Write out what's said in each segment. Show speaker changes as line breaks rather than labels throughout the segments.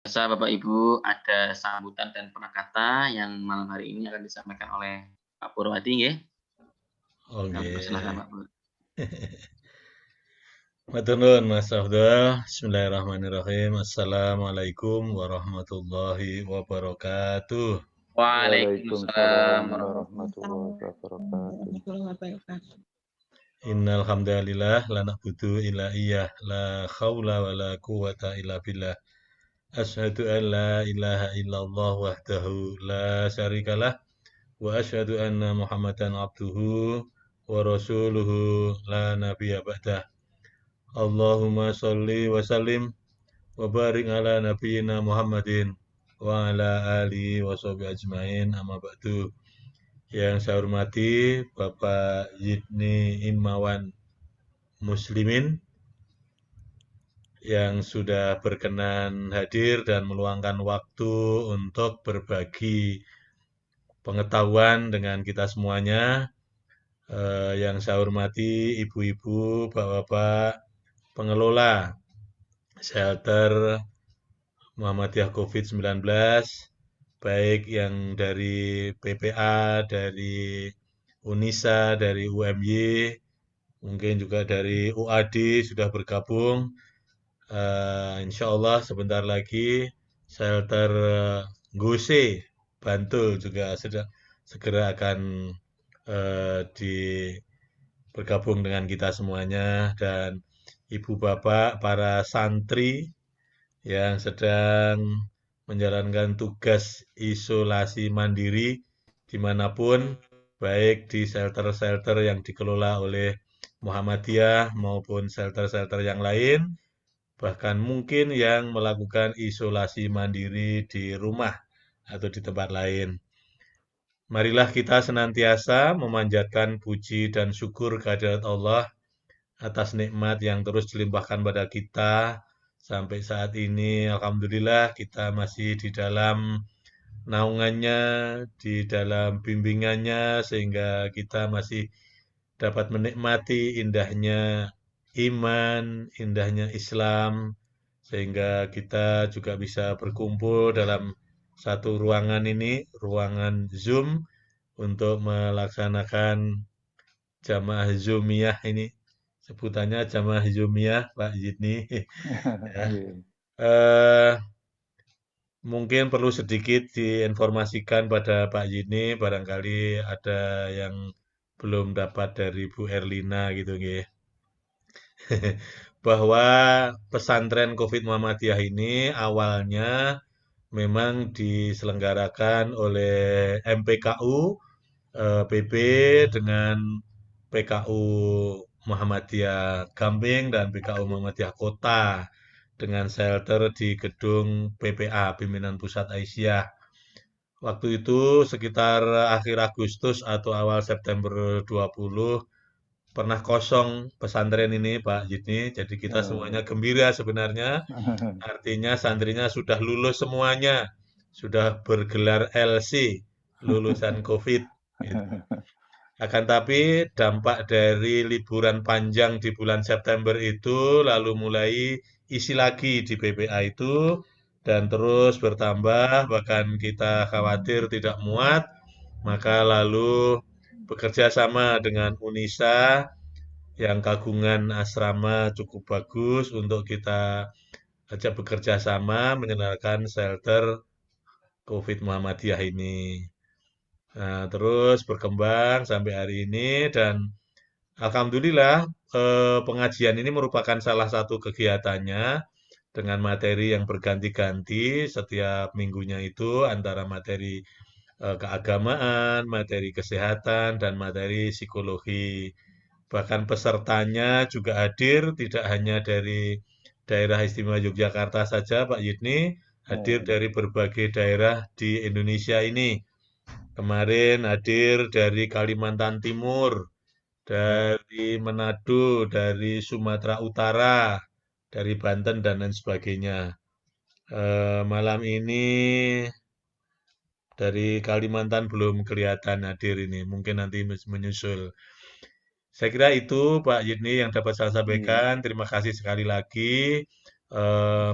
Biasa Bapak Ibu ada sambutan dan penakata yang malam hari ini akan disampaikan oleh Pak Purwadi nggih. Kami
Oke.
persilahkan Pak Pur.
Matur nuwun Mas Afdal. Bismillahirrahmanirrahim. Assalamualaikum warahmatullahi wabarakatuh.
Waalaikumsalam
Waalaikumsalam
warahmatullahi
warahmatullahi wabarakatuh.
wabarakatuh.
Innal hamdalillah la na'budu illa iyyah la haula wala quwata illa billah. Asyhadu an la ilaha illallah wahdahu la syarikalah wa asyhadu anna Muhammadan abduhu wa rasuluhu la nabiyya ba'dah. Allahumma sholli wa sallim wa barik ala nabiyyina Muhammadin wa ala alihi wa sahbihi ajmain amma ba'du. Yang saya hormati Bapak Yidni Imawan Muslimin yang sudah berkenan hadir dan meluangkan waktu untuk berbagi pengetahuan dengan kita semuanya. Yang saya hormati ibu-ibu, bapak-bapak, pengelola shelter Muhammadiyah COVID-19, baik yang dari PPA, dari UNISA, dari UMY, mungkin juga dari UAD sudah bergabung. Insya Allah sebentar lagi shelter Guse, Bantul juga segera akan di bergabung dengan kita semuanya dan ibu bapak, para santri yang sedang menjalankan tugas isolasi mandiri dimanapun, baik di shelter-shelter yang dikelola oleh Muhammadiyah maupun shelter-shelter yang lain, bahkan mungkin yang melakukan isolasi mandiri di rumah atau di tempat lain. Marilah kita senantiasa memanjatkan puji dan syukur kehadirat Allah atas nikmat yang terus dilimpahkan pada kita sampai saat ini. Alhamdulillah kita masih di dalam naungannya, di dalam bimbingannya, sehingga kita masih dapat menikmati indahnya iman, indahnya Islam, sehingga kita juga bisa berkumpul dalam satu ruangan ini, ruangan Zoom, untuk melaksanakan jamaah Zoomiyah ini. Sebutannya jamaah Zoomiyah, Pak Yidni. Ya.
Nggih.
Eh, Mungkin perlu sedikit diinformasikan pada Pak Yidni, barangkali ada yang belum dapat dari Bu Erlina gitu, nggih. Bahwa pesantren Covid Muhammadiyah ini awalnya memang diselenggarakan oleh MPKU, PB dengan PKU Muhammadiyah Gamping dan PKU Muhammadiyah Kota dengan shelter di gedung PPA, Pimpinan Pusat Aisyah. Waktu itu sekitar akhir Agustus atau awal September 20 pernah kosong pesantren ini Pak Yidni. Jadi kita semuanya
Oh.
gembira sebenarnya. Artinya santrinya sudah lulus semuanya. Sudah bergelar LC, lulusan COVID. Gitu. Akan tapi dampak dari liburan panjang di bulan September itu lalu mulai isi lagi di PPA itu dan terus bertambah, bahkan kita khawatir tidak muat, maka lalu bekerja sama dengan UNISA yang kagungan asrama cukup bagus untuk kita ajak bekerja sama menyelenggarakan shelter COVID Muhammadiyah ini. Nah, terus berkembang sampai hari ini dan alhamdulillah, pengajian ini merupakan salah satu kegiatannya dengan materi yang berganti-ganti setiap minggunya itu antara materi keagamaan, materi kesehatan, dan materi psikologi. Bahkan pesertanya juga hadir tidak hanya dari daerah istimewa Yogyakarta saja, Pak Yidni, hadir
Oh.
dari berbagai daerah di Indonesia ini. Kemarin hadir dari Kalimantan Timur, dari Manado, dari Sumatera Utara, dari Banten dan lain sebagainya. Malam ini dari Kalimantan belum kelihatan hadir ini, mungkin nanti menyusul. Saya kira itu Pak Yidni yang dapat saya
Nggih.
sampaikan. Terima kasih sekali lagi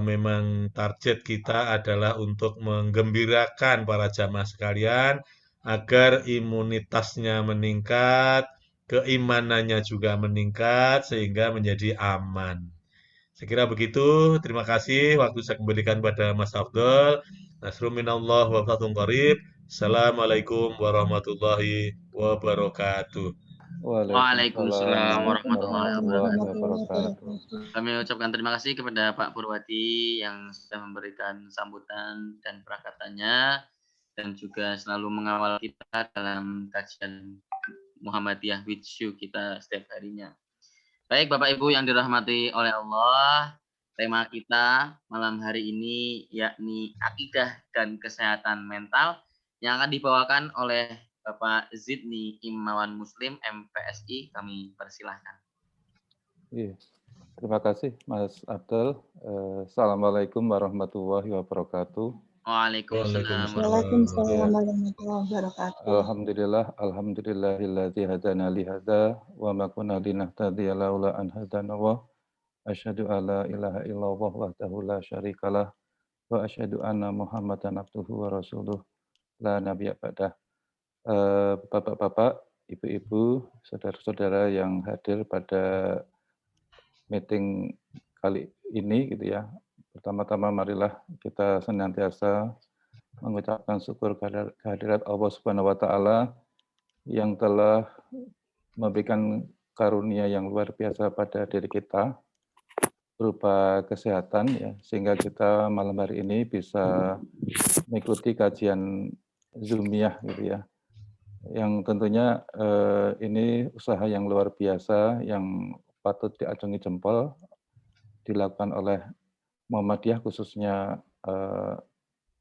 memang target kita adalah untuk menggembirakan para jamaah sekalian agar imunitasnya meningkat, keimanannya juga meningkat sehingga menjadi aman. Saya kira begitu. Terima kasih. Waktu saya kembalikan pada Mas Afdol. Nasrul minallah wa fathun qarib. Assalamualaikum warahmatullahi wabarakatuh.
Waalaikumsalam
Waalaikumsalam
warahmatullahi
warahmatullahi
wabarakatuh.
wabarakatuh.
Kami ucapkan terima kasih kepada Pak Purwadi yang sudah memberikan sambutan dan perakatannya dan juga selalu mengawal kita dalam kajian Muhammadiyah with you kita setiap harinya. Baik Bapak Ibu yang dirahmati oleh Allah, tema kita malam hari ini yakni akidah dan kesehatan mental yang akan dibawakan oleh Bapak Zidni Imawan Muslim MPSI. Kami persilahkan.
Iya. Terima kasih Mas Abdul. Assalamualaikum warahmatullahi wabarakatuh.
Waalaikumsalam.
Waalaikumsalam warahmatullahi wabarakatuh.
Alhamdulillahilladzi hadana li hadza wa ma kunna linahtadiya laula an hadana Allah. Asyhadu alla ilaha illallah wahdahu la syarikalah wa asyhadu anna Muhammadan abduhu wa rasuluh la nabiyya ba'dah. Bapak-bapak, ibu-ibu, saudara-saudara yang hadir pada meeting kali ini gitu ya. Pertama-tama marilah kita senantiasa mengucapkan syukur kehadirat Allah Subhanahu wa taala yang telah memberikan karunia yang luar biasa pada diri kita berupa kesehatan ya, sehingga kita malam hari ini bisa mengikuti kajian Zoomiyah gitu ya. Yang tentunya ini usaha yang luar biasa yang patut diacungi jempol dilakukan oleh Muhammadiyah, khususnya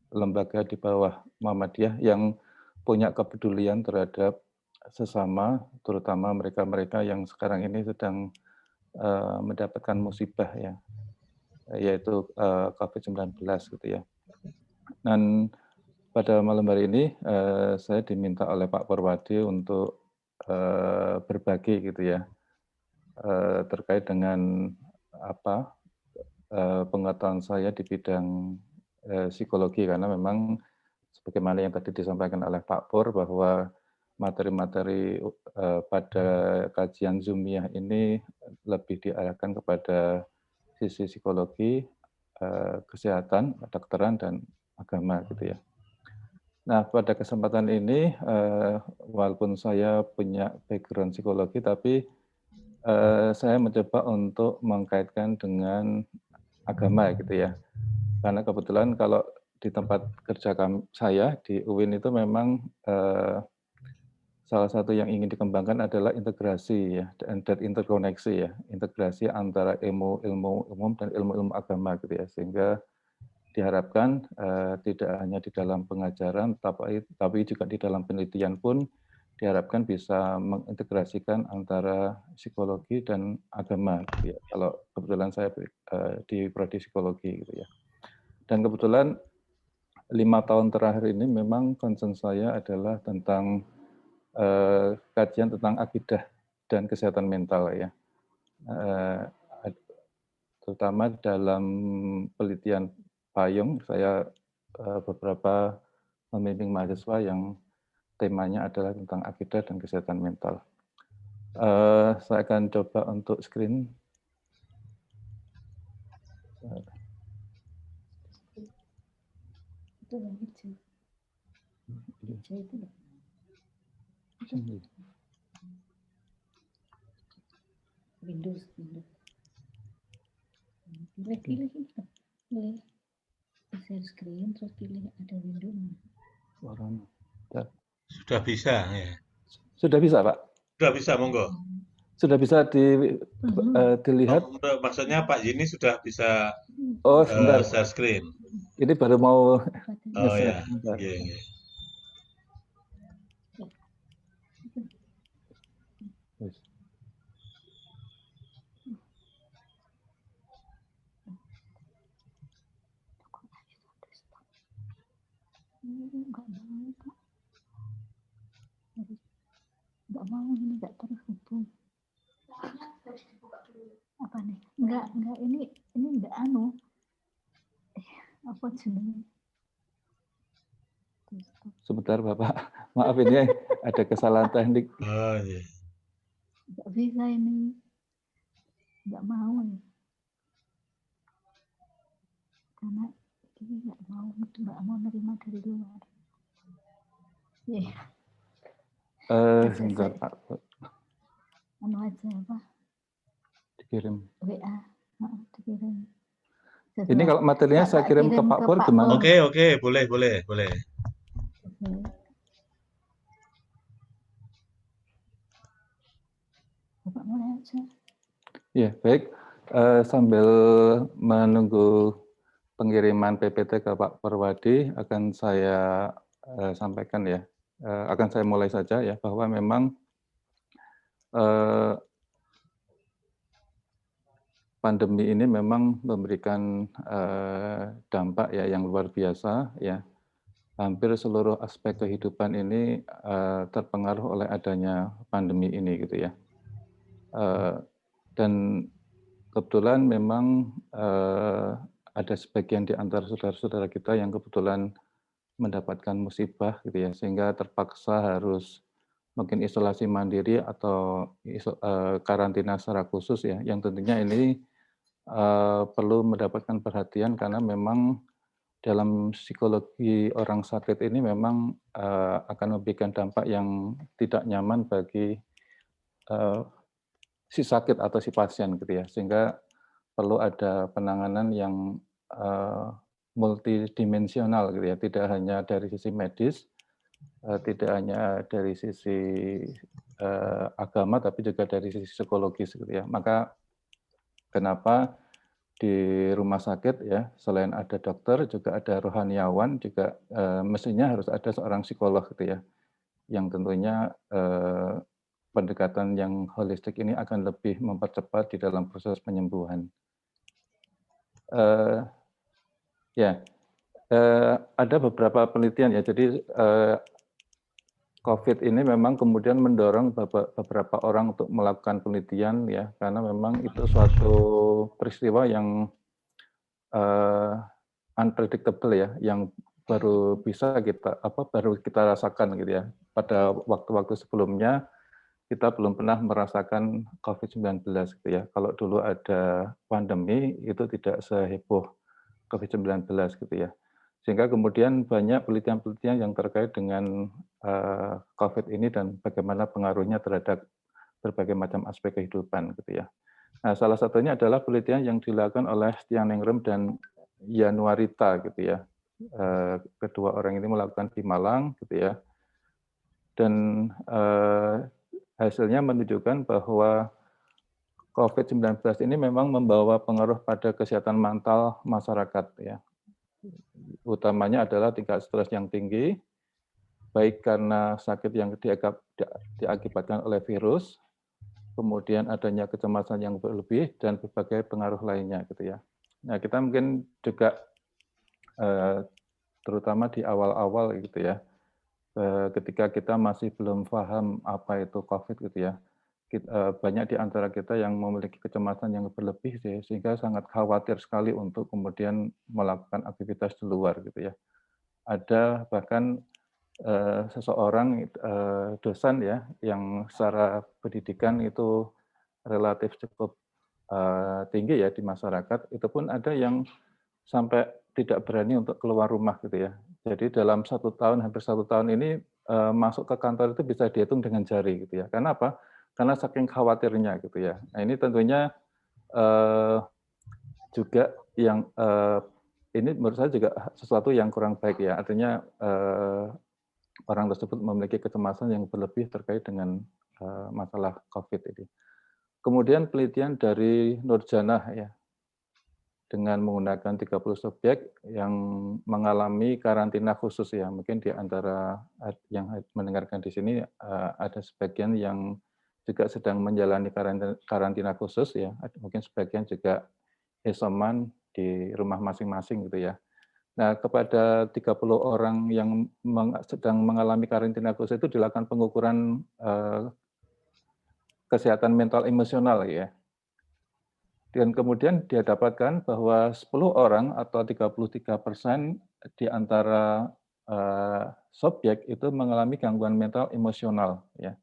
lembaga di bawah Muhammadiyah yang punya kepedulian terhadap sesama, terutama mereka-mereka yang sekarang ini sedang mendapatkan musibah ya, yaitu COVID-19 gitu ya. Dan pada malam hari ini saya diminta oleh Pak Purwadi untuk berbagi gitu ya, terkait dengan apa pengetahuan saya di bidang psikologi, karena memang sebagaimana yang tadi disampaikan oleh Pak Pur bahwa materi-materi pada kajian Zoomiyah ini lebih diarahkan kepada sisi psikologi, kesehatan, kedokteran, dan agama gitu ya. Nah, pada kesempatan ini walaupun saya punya background psikologi, tapi saya mencoba untuk mengkaitkan dengan agama gitu ya. Karena kebetulan kalau di tempat kerja saya di UIN itu memang salah satu yang ingin dikembangkan adalah integrasi ya, dan interkoneksi ya, integrasi antara ilmu umum dan ilmu-ilmu agama gitu ya, sehingga diharapkan tidak hanya di dalam pengajaran, tapi juga di dalam penelitian pun diharapkan bisa mengintegrasikan antara psikologi dan agama gitu ya. Kalau kebetulan saya di prodi psikologi gitu ya. Dan kebetulan 5 tahun terakhir ini memang concern saya adalah tentang kajian tentang akidah dan kesehatan mental ya. Terutama dalam penelitian payung, saya beberapa membimbing mahasiswa yang temanya adalah tentang akidah dan kesehatan mental. Saya akan coba untuk screen.
Itu yang hijau. Hijau itu loh. Windows. Pilih. Pilih. Share screen, terus pilih ada window.
Sudah bisa ya.
Sudah bisa, Pak?
Sudah bisa, monggo.
Sudah bisa dilihat?
Maksudnya Pak Yeni sudah bisa
sebentar.
share screen.
Ini baru mau
ya. Yeah.
Enggak mau, ini enggak terhubung. Apa nih? Enggak, ini enggak Apa jenenge?
Sebentar Bapak, maaf ini ada kesalahan teknik.
Oh, iya.
Nggak bisa ini. Nggak mau ya. Karena ini nggak mau nerima dari luar. Iya.
Sebentar Pak,
Anu aja apa?
dikirim.
WA. Dikirim.
Ini kalau materialnya saya kirim ke Pak Pur gimana?
Oke, boleh.
Bapak mulai aja.
Ya, baik. Sambil menunggu pengiriman PPT ke Pak Perwadi, akan saya sampaikan ya. Akan saya mulai saja ya, bahwa memang pandemi ini memang memberikan dampak ya yang luar biasa ya. Hampir seluruh aspek kehidupan ini terpengaruh oleh adanya pandemi ini gitu ya. Dan kebetulan memang ada sebagian di antara saudara-saudara kita yang kebetulan mendapatkan musibah gitu ya, sehingga terpaksa harus mungkin isolasi mandiri atau karantina secara khusus ya, yang tentunya ini perlu mendapatkan perhatian karena memang dalam psikologi orang sakit ini memang akan memberikan dampak yang tidak nyaman bagi si sakit atau si pasien gitu ya, sehingga perlu ada penanganan yang multidimensional gitu ya, tidak hanya dari sisi medis, tidak hanya dari sisi agama, tapi juga dari sisi psikologis gitu ya. Maka kenapa di rumah sakit ya, selain ada dokter juga ada rohaniawan, juga mestinya harus ada seorang psikolog gitu ya, yang tentunya pendekatan yang holistik ini akan lebih mempercepat di dalam proses penyembuhan. Ada beberapa penelitian ya, jadi COVID ini memang kemudian mendorong beberapa orang untuk melakukan penelitian ya, karena memang itu suatu peristiwa yang unpredictable ya, yang baru kita rasakan gitu ya. Pada waktu-waktu sebelumnya kita belum pernah merasakan COVID-19 gitu ya. Kalau dulu ada pandemi itu tidak seheboh COVID-19 gitu ya. Sehingga kemudian banyak penelitian-penelitian yang terkait dengan COVID ini dan bagaimana pengaruhnya terhadap berbagai macam aspek kehidupan gitu ya. Nah, salah satunya adalah penelitian yang dilakukan oleh Stian Engrum dan Yanuarita gitu ya. Kedua orang ini melakukan di Malang gitu ya. Dan hasilnya menunjukkan bahwa COVID-19 ini memang membawa pengaruh pada kesehatan mental masyarakat ya. Utamanya adalah tingkat stres yang tinggi, baik karena sakit yang diakibatkan oleh virus, kemudian adanya kecemasan yang berlebih dan berbagai pengaruh lainnya gitu ya. Nah, kita mungkin juga terutama di awal-awal gitu ya, ketika kita masih belum paham apa itu COVID gitu ya, banyak di antara kita yang memiliki kecemasan yang berlebih sehingga sangat khawatir sekali untuk kemudian melakukan aktivitas di luar gitu ya. Ada bahkan seseorang dosen ya yang secara pendidikan itu relatif cukup tinggi ya di masyarakat, itu pun ada yang sampai tidak berani untuk keluar rumah gitu ya. Jadi dalam 1 tahun, hampir 1 tahun ini masuk ke kantor itu bisa dihitung dengan jari gitu ya. Karena apa? Karena saking khawatirnya gitu ya. Nah ini tentunya juga yang ini menurut saya juga sesuatu yang kurang baik ya. Artinya orang tersebut memiliki kecemasan yang berlebih terkait dengan masalah COVID ini. Kemudian penelitian dari Nurjanah ya, dengan menggunakan 30 subjek yang mengalami karantina khusus ya. Mungkin di antara yang mendengarkan di sini ada sebagian yang juga sedang menjalani karantina khusus ya. Mungkin sebagian juga isoman di rumah masing-masing gitu ya. Nah, kepada 30 orang yang sedang mengalami karantina khusus itu dilakukan pengukuran kesehatan mental emosional ya. Dan kemudian dia dapatkan bahwa 10 orang atau 33% di antara subjek itu mengalami gangguan mental emosional, ya.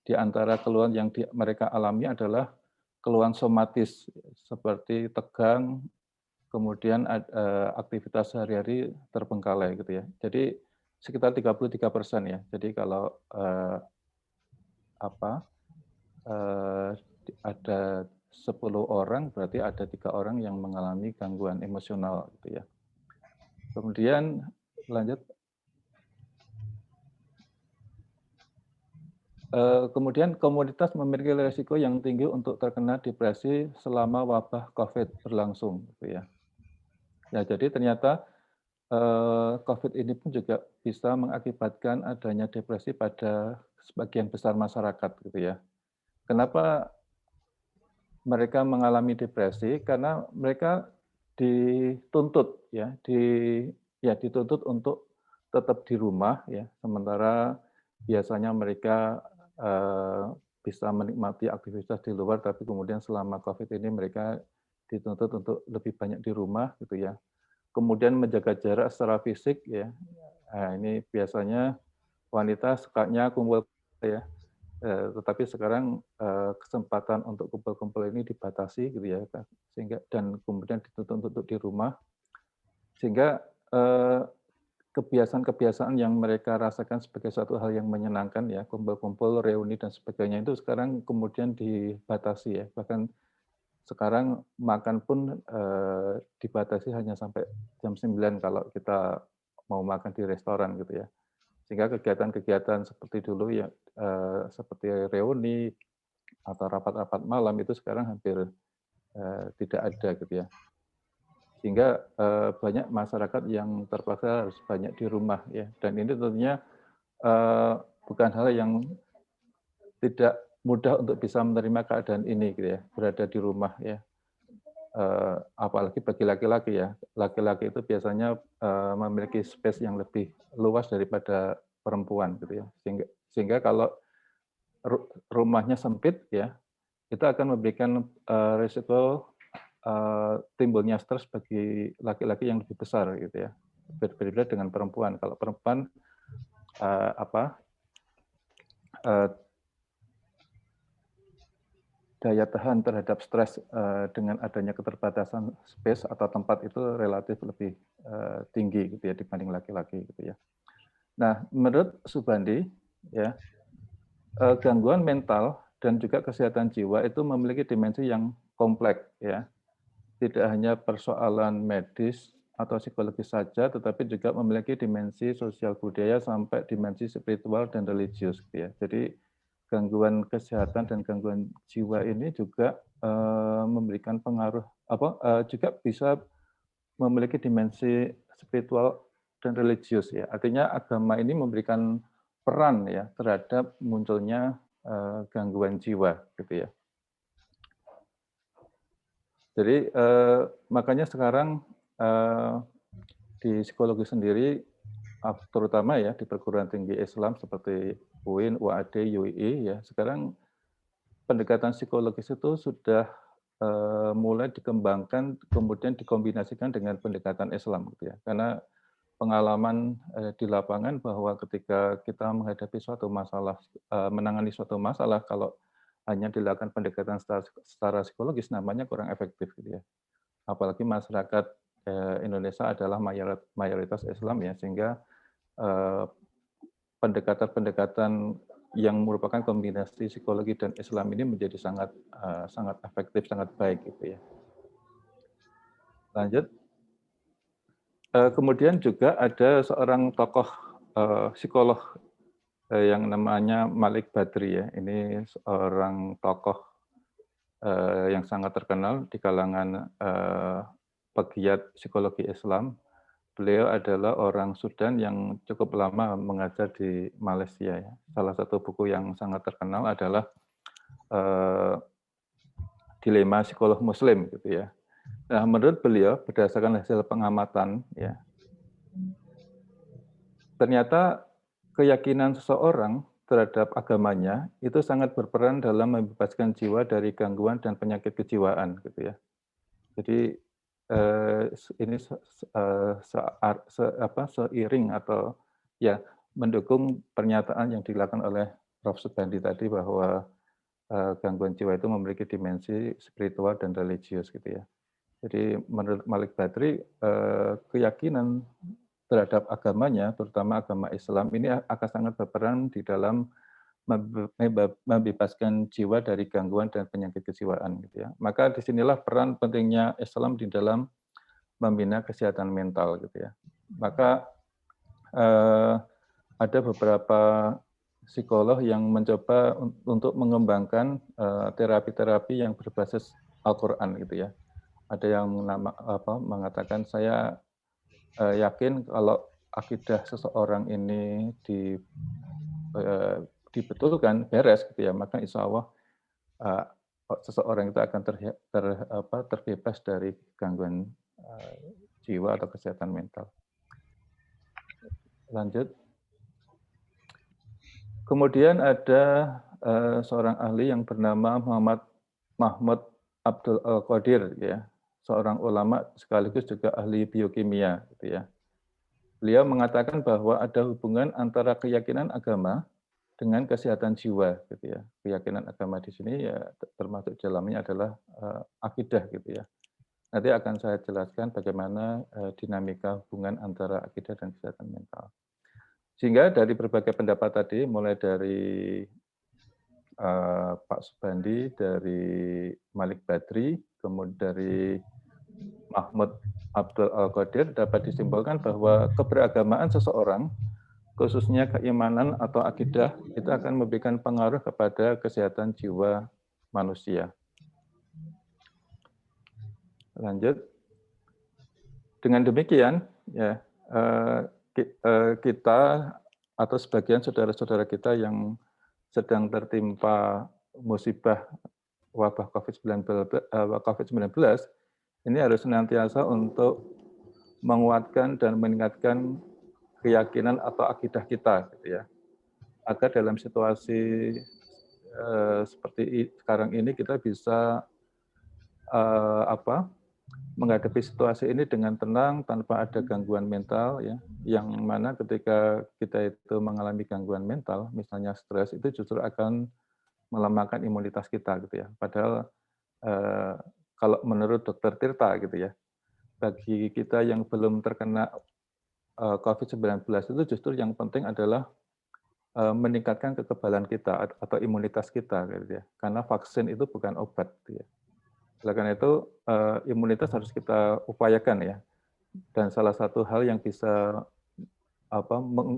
Di antara keluhan yang mereka alami adalah keluhan somatis seperti tegang, kemudian aktivitas sehari-hari terbengkalai gitu ya. Jadi sekitar 33% ya. Jadi kalau ada 10 orang berarti ada 3 orang yang mengalami gangguan emosional gitu ya. Kemudian lanjut. Kemudian komunitas memiliki risiko yang tinggi untuk terkena depresi selama wabah COVID berlangsung gitu ya. Ya, jadi ternyata COVID ini pun juga bisa mengakibatkan adanya depresi pada sebagian besar masyarakat gitu ya. Kenapa mereka mengalami depresi? Karena mereka dituntut ya, dituntut untuk tetap di rumah ya, sementara biasanya mereka bisa menikmati aktivitas di luar, tapi kemudian selama COVID ini mereka dituntut untuk lebih banyak di rumah gitu ya. Kemudian menjaga jarak secara fisik ya. Nah, ini biasanya wanita sukanya kumpul ya. Tetapi sekarang kesempatan untuk kumpul-kumpul ini dibatasi gitu ya, sehingga dan kemudian dituntut untuk di rumah, sehingga kebiasaan-kebiasaan yang mereka rasakan sebagai suatu hal yang menyenangkan ya, kumpul-kumpul, reuni dan sebagainya itu sekarang kemudian dibatasi ya. Bahkan sekarang makan pun dibatasi hanya sampai jam 9 kalau kita mau makan di restoran gitu ya. Sehingga kegiatan-kegiatan seperti dulu ya, seperti reuni atau rapat-rapat malam itu sekarang hampir tidak ada gitu ya. Sehingga banyak masyarakat yang terpaksa harus banyak di rumah ya. Dan ini tentunya bukan hal yang tidak mudah untuk bisa menerima keadaan ini gitu ya, berada di rumah ya. Apalagi bagi laki-laki ya. Laki-laki itu biasanya memiliki space yang lebih luas daripada perempuan gitu ya. Sehingga kalau rumahnya sempit ya, itu akan memberikan risiko timbulnya stres bagi laki-laki yang lebih besar gitu ya, berbeda dengan perempuan. Kalau perempuan daya tahan terhadap stres dengan adanya keterbatasan space atau tempat itu relatif lebih tinggi gitu ya dibanding laki-laki gitu ya. Nah, menurut Subandi ya, gangguan mental dan juga kesehatan jiwa itu memiliki dimensi yang kompleks ya. Tidak hanya persoalan medis atau psikologis saja, tetapi juga memiliki dimensi sosial budaya sampai dimensi spiritual dan religius. Gitu ya. Jadi gangguan kesehatan dan gangguan jiwa ini juga memberikan pengaruh juga bisa memiliki dimensi spiritual dan religius ya. Artinya agama ini memberikan peran ya terhadap munculnya gangguan jiwa gitu ya. Jadi makanya sekarang di psikologi sendiri, terutama ya di perguruan tinggi Islam seperti UIN, UAD, UI ya, sekarang pendekatan psikologis itu sudah mulai dikembangkan, kemudian dikombinasikan dengan pendekatan Islam gitu ya. Karena pengalaman di lapangan bahwa ketika kita menghadapi suatu masalah, menangani suatu masalah, kalau hanya dilakukan pendekatan secara psikologis namanya kurang efektif gitu ya. Apalagi masyarakat Indonesia adalah mayoritas Islam ya, sehingga pendekatan-pendekatan yang merupakan kombinasi psikologi dan Islam ini menjadi sangat efektif, sangat baik gitu ya. Lanjut. Kemudian juga ada seorang tokoh psikolog yang namanya Malik Badri ya. Ini seorang tokoh yang sangat terkenal di kalangan pegiat psikologi Islam. Beliau adalah orang Sudan yang cukup lama mengajar di Malaysia. Ya. Salah satu buku yang sangat terkenal adalah Dilema Psikolog Muslim, gitu ya. Nah, menurut beliau berdasarkan hasil pengamatan, ya, ternyata keyakinan seseorang terhadap agamanya itu sangat berperan dalam membebaskan jiwa dari gangguan dan penyakit kejiwaan, gitu ya. Jadi ini seiring atau ya mendukung pernyataan yang dilakukan oleh Prof. Subandi tadi bahwa gangguan jiwa itu memiliki dimensi spiritual dan religius, gitu ya. Jadi menurut Malik Badri, keyakinan terhadap agamanya, terutama agama Islam, ini akan sangat berperan di dalam membebaskan jiwa dari gangguan dan penyakit kejiwaan, gitu ya. Maka disinilah peran pentingnya Islam di dalam membina kesehatan mental, gitu ya. Maka ada beberapa psikolog yang mencoba untuk mengembangkan terapi-terapi yang berbasis Al-Quran, gitu ya. Ada yang mengatakan, saya yakin kalau akidah seseorang ini dibetulkan, beres, gitu ya, maka insya Allah seseorang itu akan terbebas dari gangguan jiwa atau kesehatan mental. Lanjut. Kemudian ada seorang ahli yang bernama Mahmud Abdul Qadir, ya, seorang ulama sekaligus juga ahli biokimia, gitu ya. Beliau mengatakan bahwa ada hubungan antara keyakinan agama dengan kesehatan jiwa, gitu ya. Keyakinan agama di sini ya termasuk dalamnya adalah akidah, gitu ya. Nanti akan saya jelaskan bagaimana dinamika hubungan antara akidah dan kesehatan mental. Sehingga dari berbagai pendapat tadi, mulai dari Pak Subandi, dari Malik Badri, kemudian dari Mahmud Abdul Qadir, dapat disimpulkan bahwa keberagamaan seseorang, khususnya keimanan atau akidah, itu akan memberikan pengaruh kepada kesehatan jiwa manusia. Lanjut. Dengan demikian, ya, kita atau sebagian saudara-saudara kita yang sedang tertimpa musibah wabah COVID-19, ini harus senantiasa untuk menguatkan dan meningkatkan keyakinan atau akidah kita, gitu ya, agar dalam situasi seperti sekarang ini kita bisa menghadapi situasi ini dengan tenang tanpa ada gangguan mental, ya, yang mana ketika kita itu mengalami gangguan mental, misalnya stres, itu justru akan melemahkan imunitas kita, gitu ya. Padahal kalau menurut Dr. Tirta, gitu ya, bagi kita yang belum terkena COVID-19 itu justru yang penting adalah meningkatkan kekebalan kita atau imunitas kita, gitu ya. Karena vaksin itu bukan obat, gitu ya. Oleh karena itu imunitas harus kita upayakan, ya. Dan salah satu hal yang bisa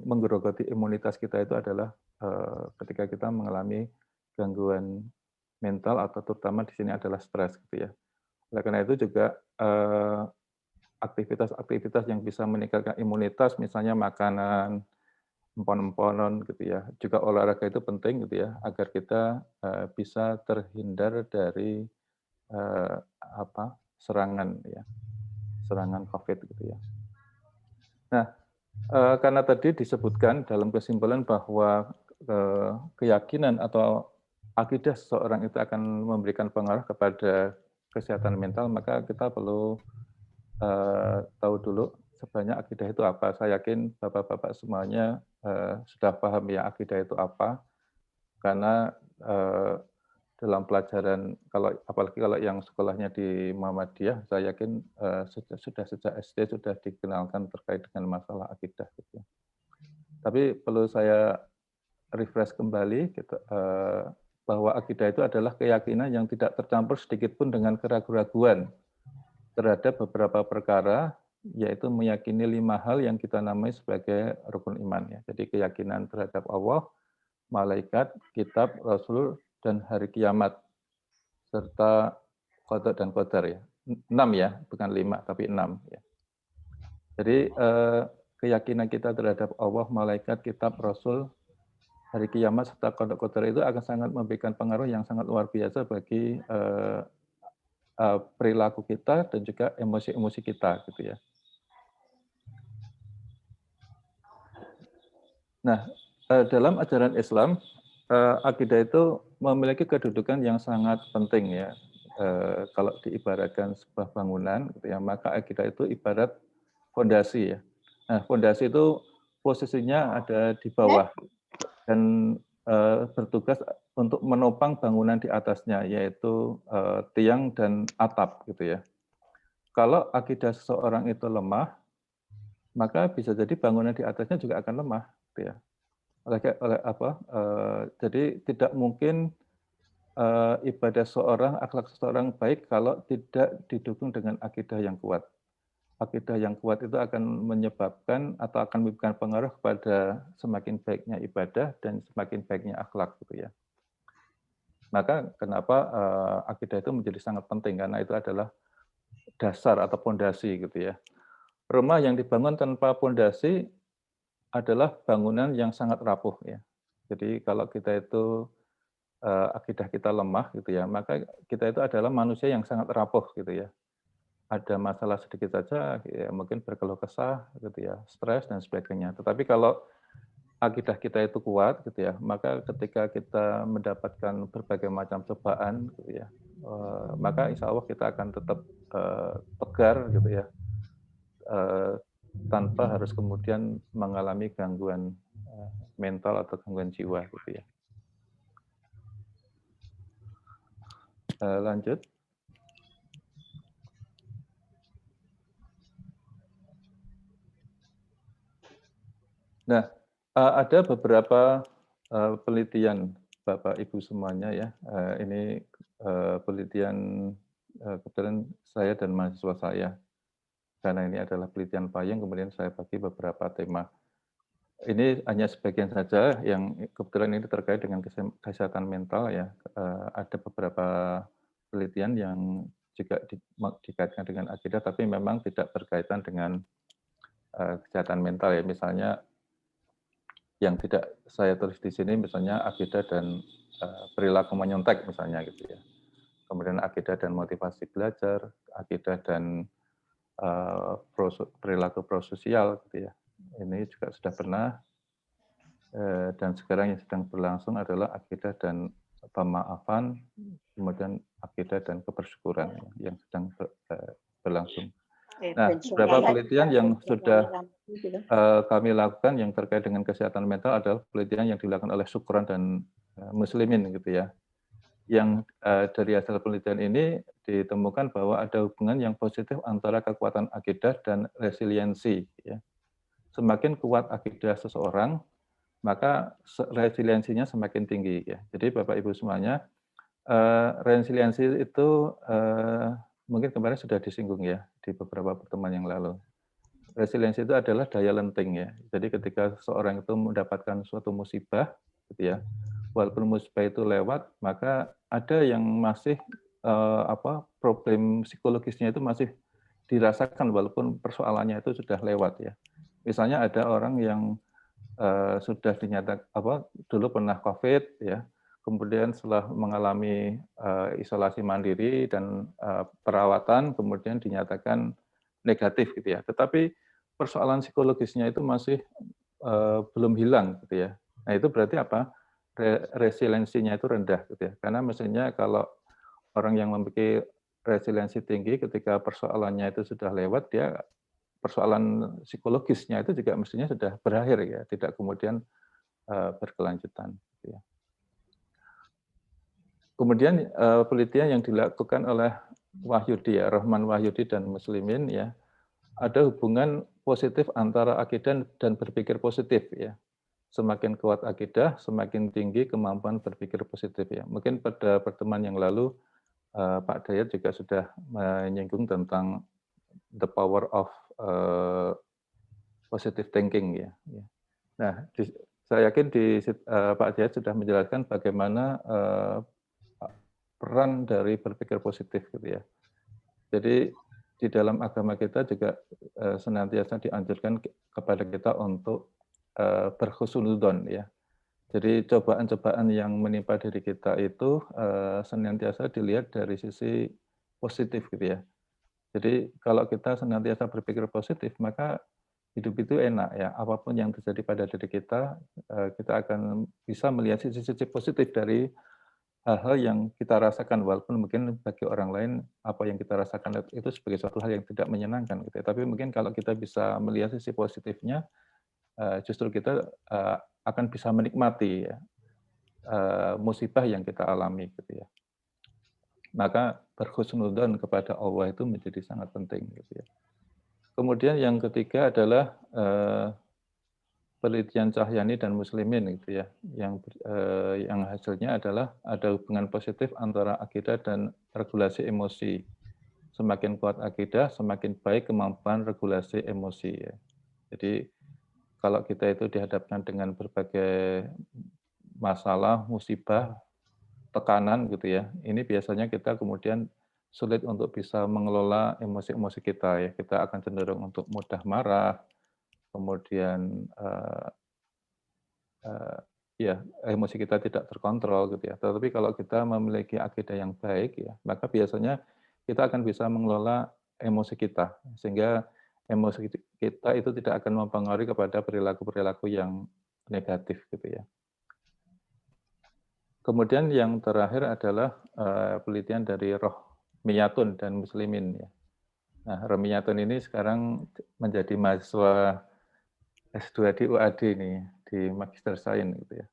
menggerogoti imunitas kita itu adalah ketika kita mengalami gangguan mental atau terutama di sini adalah stres, gitu ya. Oleh karena itu juga aktivitas-aktivitas yang bisa meningkatkan imunitas, misalnya makanan, empon-emponan, gitu ya. Juga olahraga itu penting, gitu ya, agar kita bisa terhindar dari serangan, ya, serangan COVID, gitu ya. Nah, karena tadi disebutkan dalam kesimpulan bahwa keyakinan atau akidah seseorang itu akan memberikan pengaruh kepada kesehatan mental, maka kita perlu tahu dulu sebenarnya akidah itu apa. Saya yakin Bapak-Bapak semuanya sudah paham ya akidah itu apa, karena dalam pelajaran, apalagi kalau yang sekolahnya di Muhammadiyah, saya yakin sudah sejak SD sudah dikenalkan terkait dengan masalah akidah, gitu ya. Tapi perlu saya refresh kembali, gitu, bahwa akidah itu adalah keyakinan yang tidak tercampur sedikit pun dengan keraguan-raguan terhadap beberapa perkara, yaitu meyakini 5 hal yang kita namai sebagai rukun iman, ya. Jadi keyakinan terhadap Allah, malaikat, kitab, rasul, dan hari kiamat, serta qada dan qadar, ya. 6 ya, bukan 5 tapi 6, ya. Jadi keyakinan kita terhadap Allah, malaikat, kitab, rasul, hari kiamat, serta qada qadar itu akan sangat memberikan pengaruh yang sangat luar biasa bagi perilaku kita dan juga emosi-emosi kita, gitu ya. Nah, dalam ajaran Islam, akidah itu memiliki kedudukan yang sangat penting ya. Kalau diibaratkan sebuah bangunan, gitu ya, maka akidah itu ibarat fondasi ya. Nah, fondasi itu posisinya ada di bawah dan bertugas untuk menopang bangunan di atasnya, yaitu tiang dan atap, gitu ya. Kalau akidah seseorang itu lemah, maka bisa jadi bangunan di atasnya juga akan lemah, gitu ya. Jadi tidak mungkin ibadah seorang, akhlak seseorang baik kalau tidak didukung dengan akidah yang kuat. Akidah yang kuat itu akan menyebabkan atau akan memberikan pengaruh kepada semakin baiknya ibadah dan semakin baiknya akhlak, gitu ya. Maka kenapa akidah itu menjadi sangat penting, karena itu adalah dasar atau pondasi, gitu ya. Rumah yang dibangun tanpa pondasi adalah bangunan yang sangat rapuh ya. Jadi kalau kita itu akidah kita lemah gitu ya, maka kita itu adalah manusia yang sangat rapuh gitu ya. Ada masalah sedikit saja ya, mungkin berkeluh kesah gitu ya, stres dan sebagainya. Tetapi kalau akidah kita itu kuat gitu ya, maka ketika kita mendapatkan berbagai macam cobaan gitu ya, maka insya Allah kita akan tetap tegar gitu ya, tanpa harus kemudian mengalami gangguan mental atau gangguan jiwa gitu ya. Lanjut. Nah, ada beberapa penelitian Bapak Ibu semuanya ya. Ini penelitian kebetulan saya dan mahasiswa saya. Karena ini adalah penelitian payung, kemudian saya bagi beberapa tema. Ini hanya sebagian saja yang kebetulan ini terkait dengan kesehatan mental ya. Ada beberapa penelitian yang juga dikaitkan dengan akidah, tapi memang tidak berkaitan dengan kesehatan mental ya. Misalnya yang tidak saya tulis di sini, misalnya akidah dan perilaku menyontek misalnya gitu ya. Kemudian akidah dan motivasi belajar, akidah dan perilaku prososial gitu ya. Ini juga sudah pernah dan sekarang yang sedang berlangsung adalah akidah dan pemaafan, kemudian akidah dan kebersyukuran yang sedang berlangsung. Nah, beberapa penelitian yang sudah kami lakukan yang terkait dengan kesehatan mental adalah penelitian yang dilakukan oleh Syukron dan Muslimin gitu ya. Yang dari hasil penelitian ini ditemukan bahwa ada hubungan yang positif antara kekuatan akidah dan resiliensi. Ya. Semakin kuat akidah seseorang, maka resiliensinya semakin tinggi. Ya. Jadi Bapak Ibu semuanya, resiliensi itu mungkin kemarin sudah disinggung ya di beberapa pertemuan yang lalu. Resiliensi itu adalah daya lenting ya. Jadi ketika seseorang itu mendapatkan suatu musibah, gitu ya, walaupun musibah itu lewat, maka ada yang masih problem psikologisnya itu masih dirasakan walaupun persoalannya itu sudah lewat ya. Misalnya ada orang yang sudah dinyatakan dulu pernah COVID ya, kemudian setelah mengalami isolasi mandiri dan perawatan, kemudian dinyatakan negatif gitu ya. Tetapi persoalan psikologisnya itu masih belum hilang gitu ya. Nah itu berarti apa? Resiliensinya itu rendah gitu ya. Karena mestinya kalau orang yang memiliki resiliensi tinggi ketika persoalannya itu sudah lewat, dia persoalan psikologisnya itu juga mestinya sudah berakhir ya, tidak kemudian berkelanjutan. Gitu ya. Kemudian penelitian yang dilakukan oleh Wahyudi ya, Rahman Wahyudi dan Muslimin ya, ada hubungan positif antara akidah dan berpikir positif ya. Semakin kuat akidah, semakin tinggi kemampuan berpikir positif ya. Mungkin pada pertemuan yang lalu Pak Dayat juga sudah menyinggung tentang the power of positive thinking ya. Nah, saya yakin Pak Dayat sudah menjelaskan bagaimana peran dari berpikir positif gitu ya. Jadi di dalam agama kita juga senantiasa dianjurkan kepada kita untuk berhusnuzon ya. Jadi cobaan-cobaan yang menimpa diri kita itu senantiasa dilihat dari sisi positif gitu ya. Jadi kalau kita senantiasa berpikir positif, maka hidup itu enak ya, apapun yang terjadi pada diri kita, kita akan bisa melihat sisi-sisi positif dari hal-hal yang kita rasakan, walaupun mungkin bagi orang lain apa yang kita rasakan itu sebagai suatu hal yang tidak menyenangkan gitu ya. Tapi mungkin kalau kita bisa melihat sisi positifnya, justru kita akan bisa menikmati ya, musibah yang kita alami gitu ya. Maka berhusnudzon kepada Allah itu menjadi sangat penting gitu ya. Kemudian yang ketiga adalah penelitian Cahyani dan Muslimin gitu ya, yang hasilnya adalah ada hubungan positif antara akidah dan regulasi emosi. Semakin kuat akidah, semakin baik kemampuan regulasi emosi ya. Jadi kalau kita itu dihadapkan dengan berbagai masalah, musibah, tekanan gitu ya, ini biasanya kita kemudian sulit untuk bisa mengelola emosi-emosi kita ya. Kita akan cenderung untuk mudah marah, kemudian ya emosi kita tidak terkontrol gitu ya. Tetapi kalau kita memiliki akidah yang baik ya, maka biasanya kita akan bisa mengelola emosi kita sehingga emosi kita itu tidak akan mempengaruhi kepada perilaku-perilaku yang negatif gitu ya. Kemudian yang terakhir adalah penelitian dari Rohmiyatun dan Muslimin ya. Nah, Rohmiyatun ini sekarang menjadi mahasiswa S2 di UAD nih, di Magister Sains gitu ya.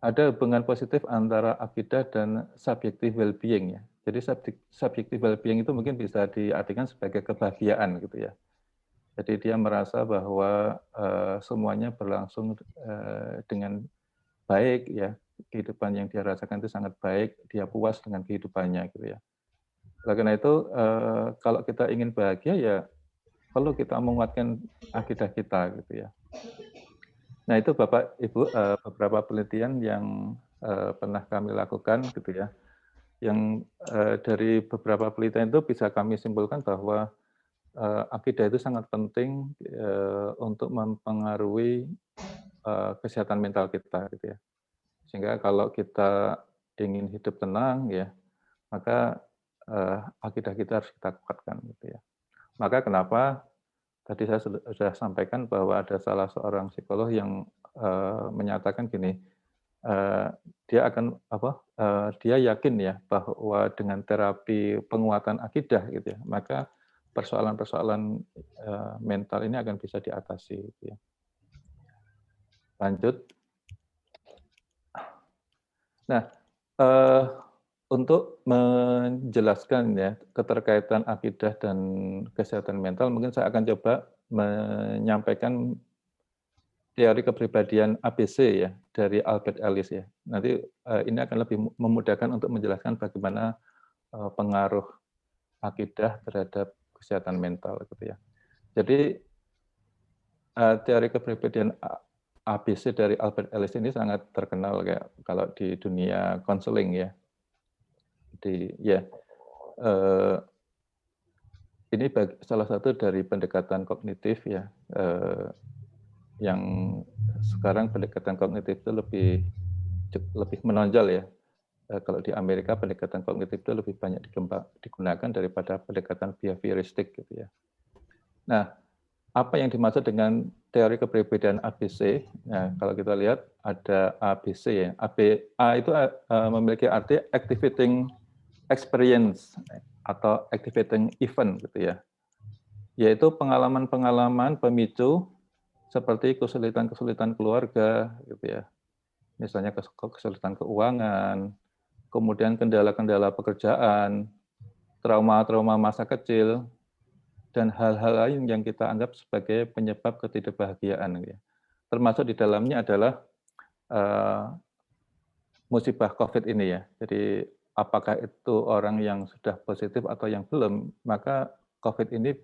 Ada hubungan positif antara akidah dan subjective well-being ya. Jadi subjective well-being itu mungkin bisa diartikan sebagai kebahagiaan gitu ya. Jadi dia merasa bahwa semuanya berlangsung dengan baik ya, kehidupan yang dia rasakan itu sangat baik, dia puas dengan kehidupannya gitu ya. Oleh karena itu kalau kita ingin bahagia ya perlu kita menguatkan akidah kita gitu ya. Nah itu Bapak Ibu beberapa penelitian yang pernah kami lakukan gitu ya, yang dari beberapa penelitian itu bisa kami simpulkan bahwa akidah itu sangat penting untuk mempengaruhi kesehatan mental kita gitu ya. Sehingga kalau kita ingin hidup tenang ya, maka akidah kita harus kita kuatkan gitu ya. Maka kenapa tadi saya sudah sampaikan bahwa ada salah seorang psikolog yang menyatakan gini, dia akan dia yakin ya bahwa dengan terapi penguatan akidah gitu ya, maka persoalan-persoalan mental ini akan bisa diatasi gitu ya. Lanjut. Nah, untuk menjelaskan ya keterkaitan akidah dan kesehatan mental, mungkin saya akan coba menyampaikan teori kepribadian ABC ya dari Albert Ellis ya. Nanti ini akan lebih memudahkan untuk menjelaskan bagaimana pengaruh akidah terhadap kesehatan mental gitu ya. Jadi teori kepribadian ABC dari Albert Ellis ini sangat terkenal kayak kalau di dunia konseling ya. Ini salah satu dari pendekatan kognitif ya, yang sekarang pendekatan kognitif itu lebih menonjol ya. Kalau di Amerika pendekatan kognitif itu lebih banyak digunakan daripada pendekatan behavioristik gitu ya. Nah, apa yang dimaksud dengan teori kepribadian ABC? Nah, kalau kita lihat ada ABC ya. A itu memiliki arti activating experience atau activating event gitu ya. Yaitu pengalaman-pengalaman pemicu seperti kesulitan-kesulitan keluarga gitu ya. Misalnya kesulitan keuangan, kemudian kendala-kendala pekerjaan, trauma-trauma masa kecil, dan hal-hal lain yang kita anggap sebagai penyebab ketidakbahagiaan. Ya. Termasuk di dalamnya adalah musibah COVID ini ya. Jadi apakah itu orang yang sudah positif atau yang belum, maka COVID ini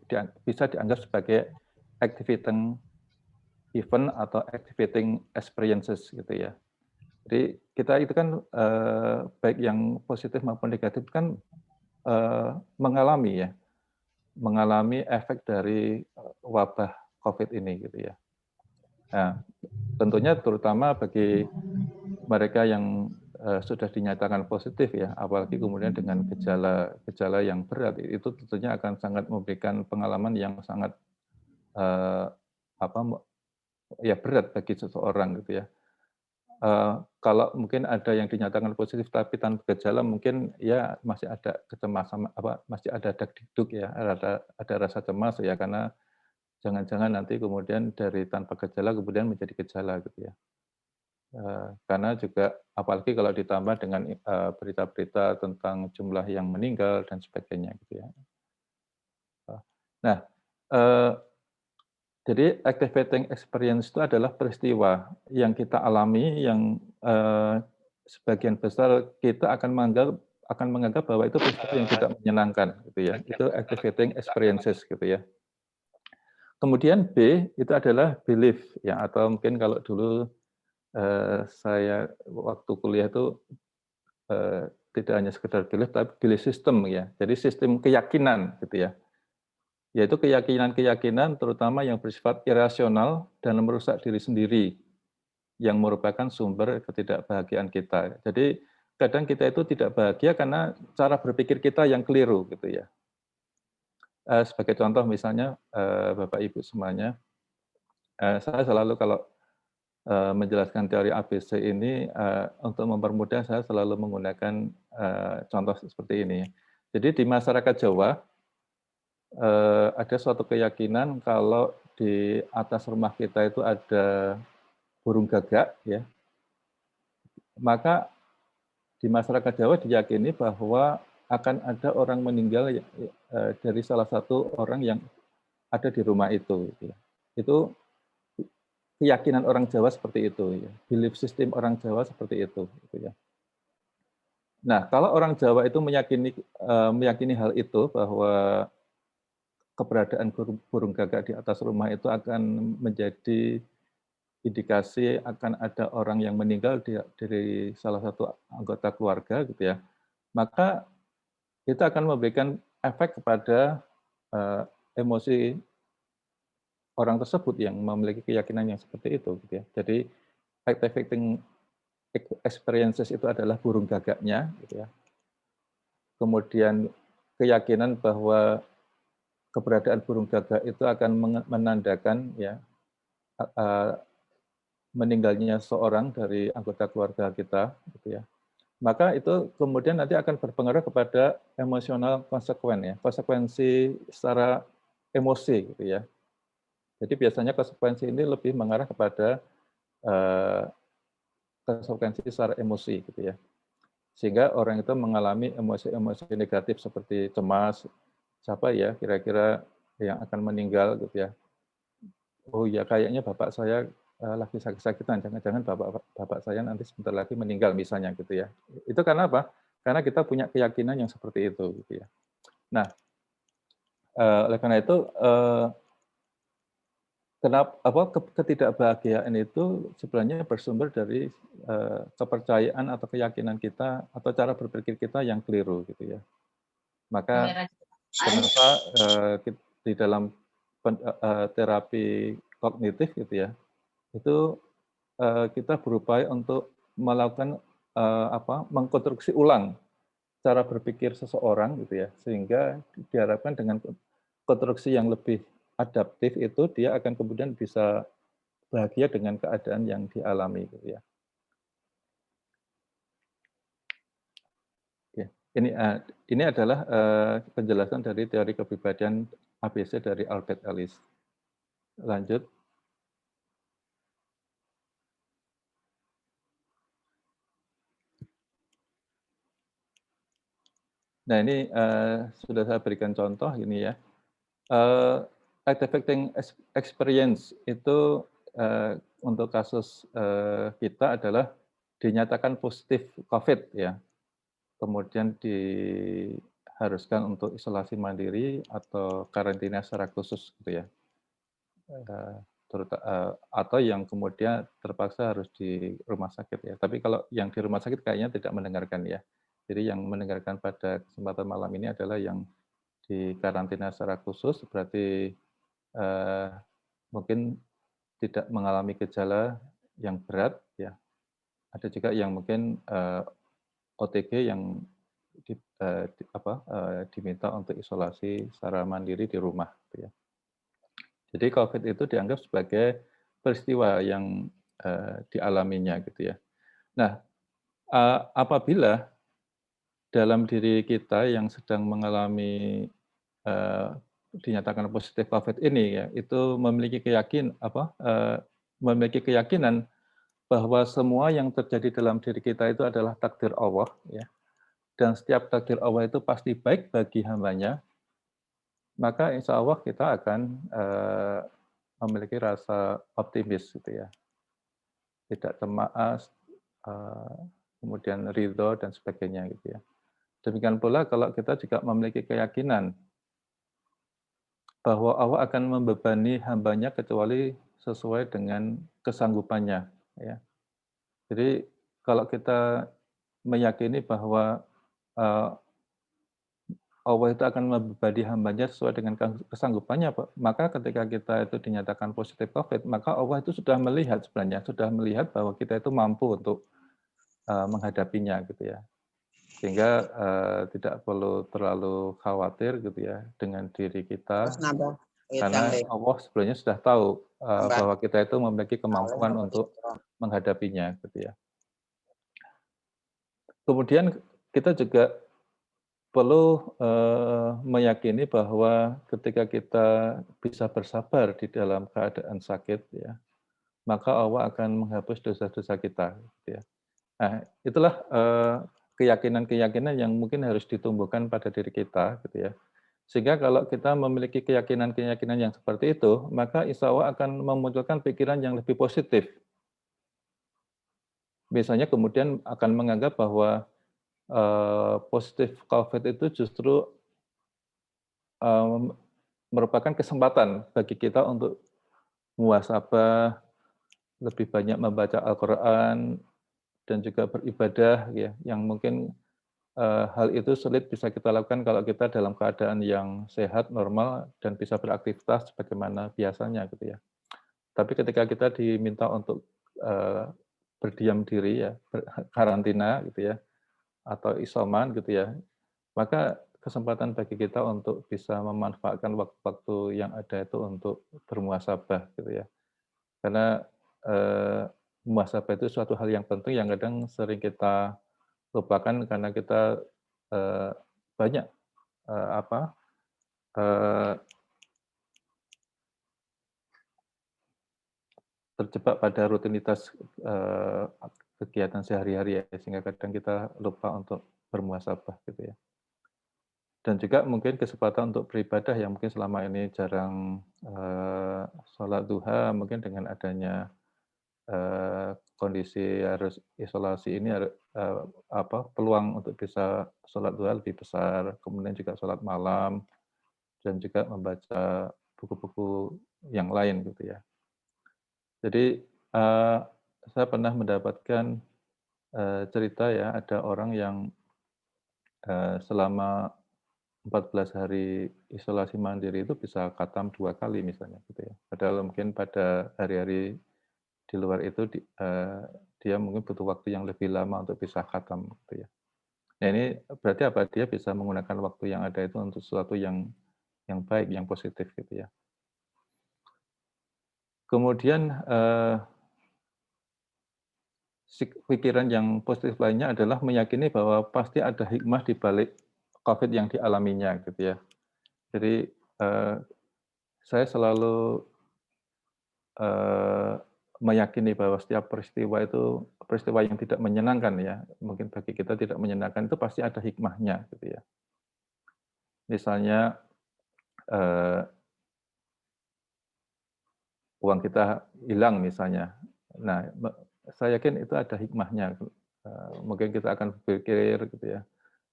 bisa dianggap sebagai activating event atau activating experiences gitu ya. Jadi kita itu kan baik yang positif maupun negatif kan mengalami efek dari wabah COVID ini gitu ya. Nah, tentunya terutama bagi mereka yang sudah dinyatakan positif ya, apalagi kemudian dengan gejala yang berat, itu tentunya akan sangat memberikan pengalaman yang sangat ya berat bagi seseorang gitu ya. Kalau mungkin ada yang dinyatakan positif tapi tanpa gejala mungkin ya masih ada kecemasan masih ada dag-digdug ya, ada rasa cemas ya karena jangan-jangan nanti kemudian dari tanpa gejala kemudian menjadi gejala gitu ya. Karena juga apalagi kalau ditambah dengan berita-berita tentang jumlah yang meninggal dan sebagainya gitu ya. Nah, jadi activating experience itu adalah peristiwa yang kita alami yang sebagian besar kita akan menganggap bahwa itu peristiwa yang tidak menyenangkan gitu ya. Itu activating experiences gitu ya. Kemudian B itu adalah belief ya, atau mungkin kalau dulu saya waktu kuliah itu tidak hanya sekedar belief tapi belief system ya. Jadi sistem keyakinan gitu ya. Yaitu keyakinan-keyakinan terutama yang bersifat irasional dan merusak diri sendiri, yang merupakan sumber ketidakbahagiaan kita. Jadi kadang kita itu tidak bahagia karena cara berpikir kita yang keliru gitu ya. Sebagai contoh misalnya Bapak Ibu semuanya, saya selalu kalau menjelaskan teori ABC ini untuk mempermudah saya selalu menggunakan contoh seperti ini. Jadi di masyarakat Jawa ada suatu keyakinan kalau di atas rumah kita itu ada burung gagak, ya, maka di masyarakat Jawa diyakini bahwa akan ada orang meninggal dari salah satu orang yang ada di rumah itu. Gitu ya. Itu keyakinan orang Jawa seperti itu, ya. Belief system orang Jawa seperti itu. Gitu ya. Nah, kalau orang Jawa itu meyakini hal itu bahwa keberadaan burung gagak di atas rumah itu akan menjadi indikasi akan ada orang yang meninggal dari salah satu anggota keluarga gitu ya, maka itu akan memberikan efek kepada emosi orang tersebut yang memiliki keyakinan yang seperti itu gitu ya. Jadi activating experiences itu adalah burung gagaknya gitu ya. Kemudian keyakinan bahwa keberadaan burung gagak itu akan menandakan ya meninggalnya seorang dari anggota keluarga kita, gitu ya. Maka itu kemudian nanti akan berpengaruh kepada emosional konsekuensi secara emosi, gitu ya. Jadi biasanya konsekuensi ini lebih mengarah kepada konsekuensi secara emosi, gitu ya. Sehingga orang itu mengalami emosi-emosi negatif seperti cemas, siapa ya kira-kira yang akan meninggal, gitu ya. Oh ya, kayaknya bapak saya lagi sakit-sakitan, jangan-jangan bapak saya nanti sebentar lagi meninggal misalnya gitu ya. Itu karena apa? Karena kita punya keyakinan yang seperti itu gitu ya. Nah, oleh karena itu ketidakbahagiaan itu sebenarnya bersumber dari kepercayaan atau keyakinan kita atau cara berpikir kita yang keliru gitu ya. Maka kenapa di dalam terapi kognitif gitu ya, itu kita berupaya untuk melakukan mengkonstruksi ulang cara berpikir seseorang gitu ya, sehingga diharapkan dengan konstruksi yang lebih adaptif itu dia akan kemudian bisa bahagia dengan keadaan yang dialami gitu ya. Oke. Ini adalah penjelasan dari teori kepribadian ABC dari Albert Ellis. Lanjut. Nah ini sudah saya berikan contoh ini ya. Activating experience itu untuk kasus kita adalah dinyatakan positif COVID ya. Kemudian diharuskan untuk isolasi mandiri atau karantina secara khusus gitu ya. Atau yang kemudian terpaksa harus di rumah sakit ya. Tapi kalau yang di rumah sakit kayaknya tidak mendengarkan ya. Jadi yang mendengarkan pada kesempatan malam ini adalah yang di karantina secara khusus, berarti mungkin tidak mengalami gejala yang berat ya. Ada juga yang mungkin OTG yang diminta untuk isolasi secara mandiri di rumah gitu ya. Jadi COVID itu dianggap sebagai peristiwa yang dialaminya gitu ya. Nah, apabila dalam diri kita yang sedang mengalami dinyatakan positif COVID ini ya, itu memiliki keyakinan bahwa semua yang terjadi dalam diri kita itu adalah takdir Allah ya. Dan setiap takdir Allah itu pasti baik bagi hambanya, maka insya Allah kita akan memiliki rasa optimis gitu ya. Tidak cemas, kemudian ridho dan sebagainya gitu ya. Demikian pula kalau kita juga memiliki keyakinan bahwa Allah akan membebani hambanya kecuali sesuai dengan kesanggupannya. Ya. Jadi kalau kita meyakini bahwa Allah itu akan membebani hambanya sesuai dengan kesanggupannya, maka ketika kita itu dinyatakan positif COVID, maka Allah itu sudah melihat sebenarnya, sudah melihat bahwa kita itu mampu untuk menghadapinya gitu ya. Sehingga tidak perlu terlalu khawatir gitu ya dengan diri kita, karena Allah sebenarnya sudah tahu bahwa kita itu memiliki kemampuan untuk menghadapinya gitu ya. Kemudian kita juga perlu meyakini bahwa ketika kita bisa bersabar di dalam keadaan sakit ya, maka Allah akan menghapus dosa-dosa kita gitu ya. Nah, itulah keyakinan-keyakinan yang mungkin harus ditumbuhkan pada diri kita gitu ya. Sehingga kalau kita memiliki keyakinan-keyakinan yang seperti itu, maka insya Allah akan memunculkan pikiran yang lebih positif. Misalnya kemudian akan menganggap bahwa positif COVID itu justru merupakan kesempatan bagi kita untuk muhasabah, lebih banyak membaca Al-Quran, dan juga beribadah, ya, yang mungkin hal itu sulit bisa kita lakukan kalau kita dalam keadaan yang sehat, normal, dan bisa beraktivitas sebagaimana biasanya, gitu ya. Tapi ketika kita diminta untuk berdiam diri, ya, karantina, gitu ya, atau isoman, gitu ya, maka kesempatan bagi kita untuk bisa memanfaatkan waktu-waktu yang ada itu untuk bermuhasabah, gitu ya. Karena muhasabah itu suatu hal yang penting yang kadang sering kita lupakan karena kita banyak terjebak pada rutinitas kegiatan sehari-hari ya, sehingga kadang kita lupa untuk bermuhasabah gitu ya. Dan juga mungkin kesempatan untuk beribadah yang mungkin selama ini jarang sholat duha, mungkin dengan adanya kondisi harus isolasi ini peluang untuk bisa sholat duha lebih besar, kemudian juga sholat malam, dan juga membaca buku-buku yang lain gitu ya. Jadi saya pernah mendapatkan cerita ya, ada orang yang selama 14 hari isolasi mandiri itu bisa khatam 2 kali misalnya gitu ya. Padahal mungkin pada hari-hari di luar itu dia mungkin butuh waktu yang lebih lama untuk bisa khatam gitu ya. Nah ini berarti apa? Dia bisa menggunakan waktu yang ada itu untuk sesuatu yang baik, yang positif gitu ya. Kemudian pikiran yang positif lainnya adalah meyakini bahwa pasti ada hikmah di balik COVID yang dialaminya gitu ya. Jadi saya selalu meyakini bahwa setiap peristiwa itu peristiwa yang tidak menyenangkan ya, mungkin bagi kita tidak menyenangkan itu pasti ada hikmahnya gitu ya. Misalnya uang kita hilang misalnya. Nah, saya yakin itu ada hikmahnya. Mungkin kita akan berpikir gitu ya,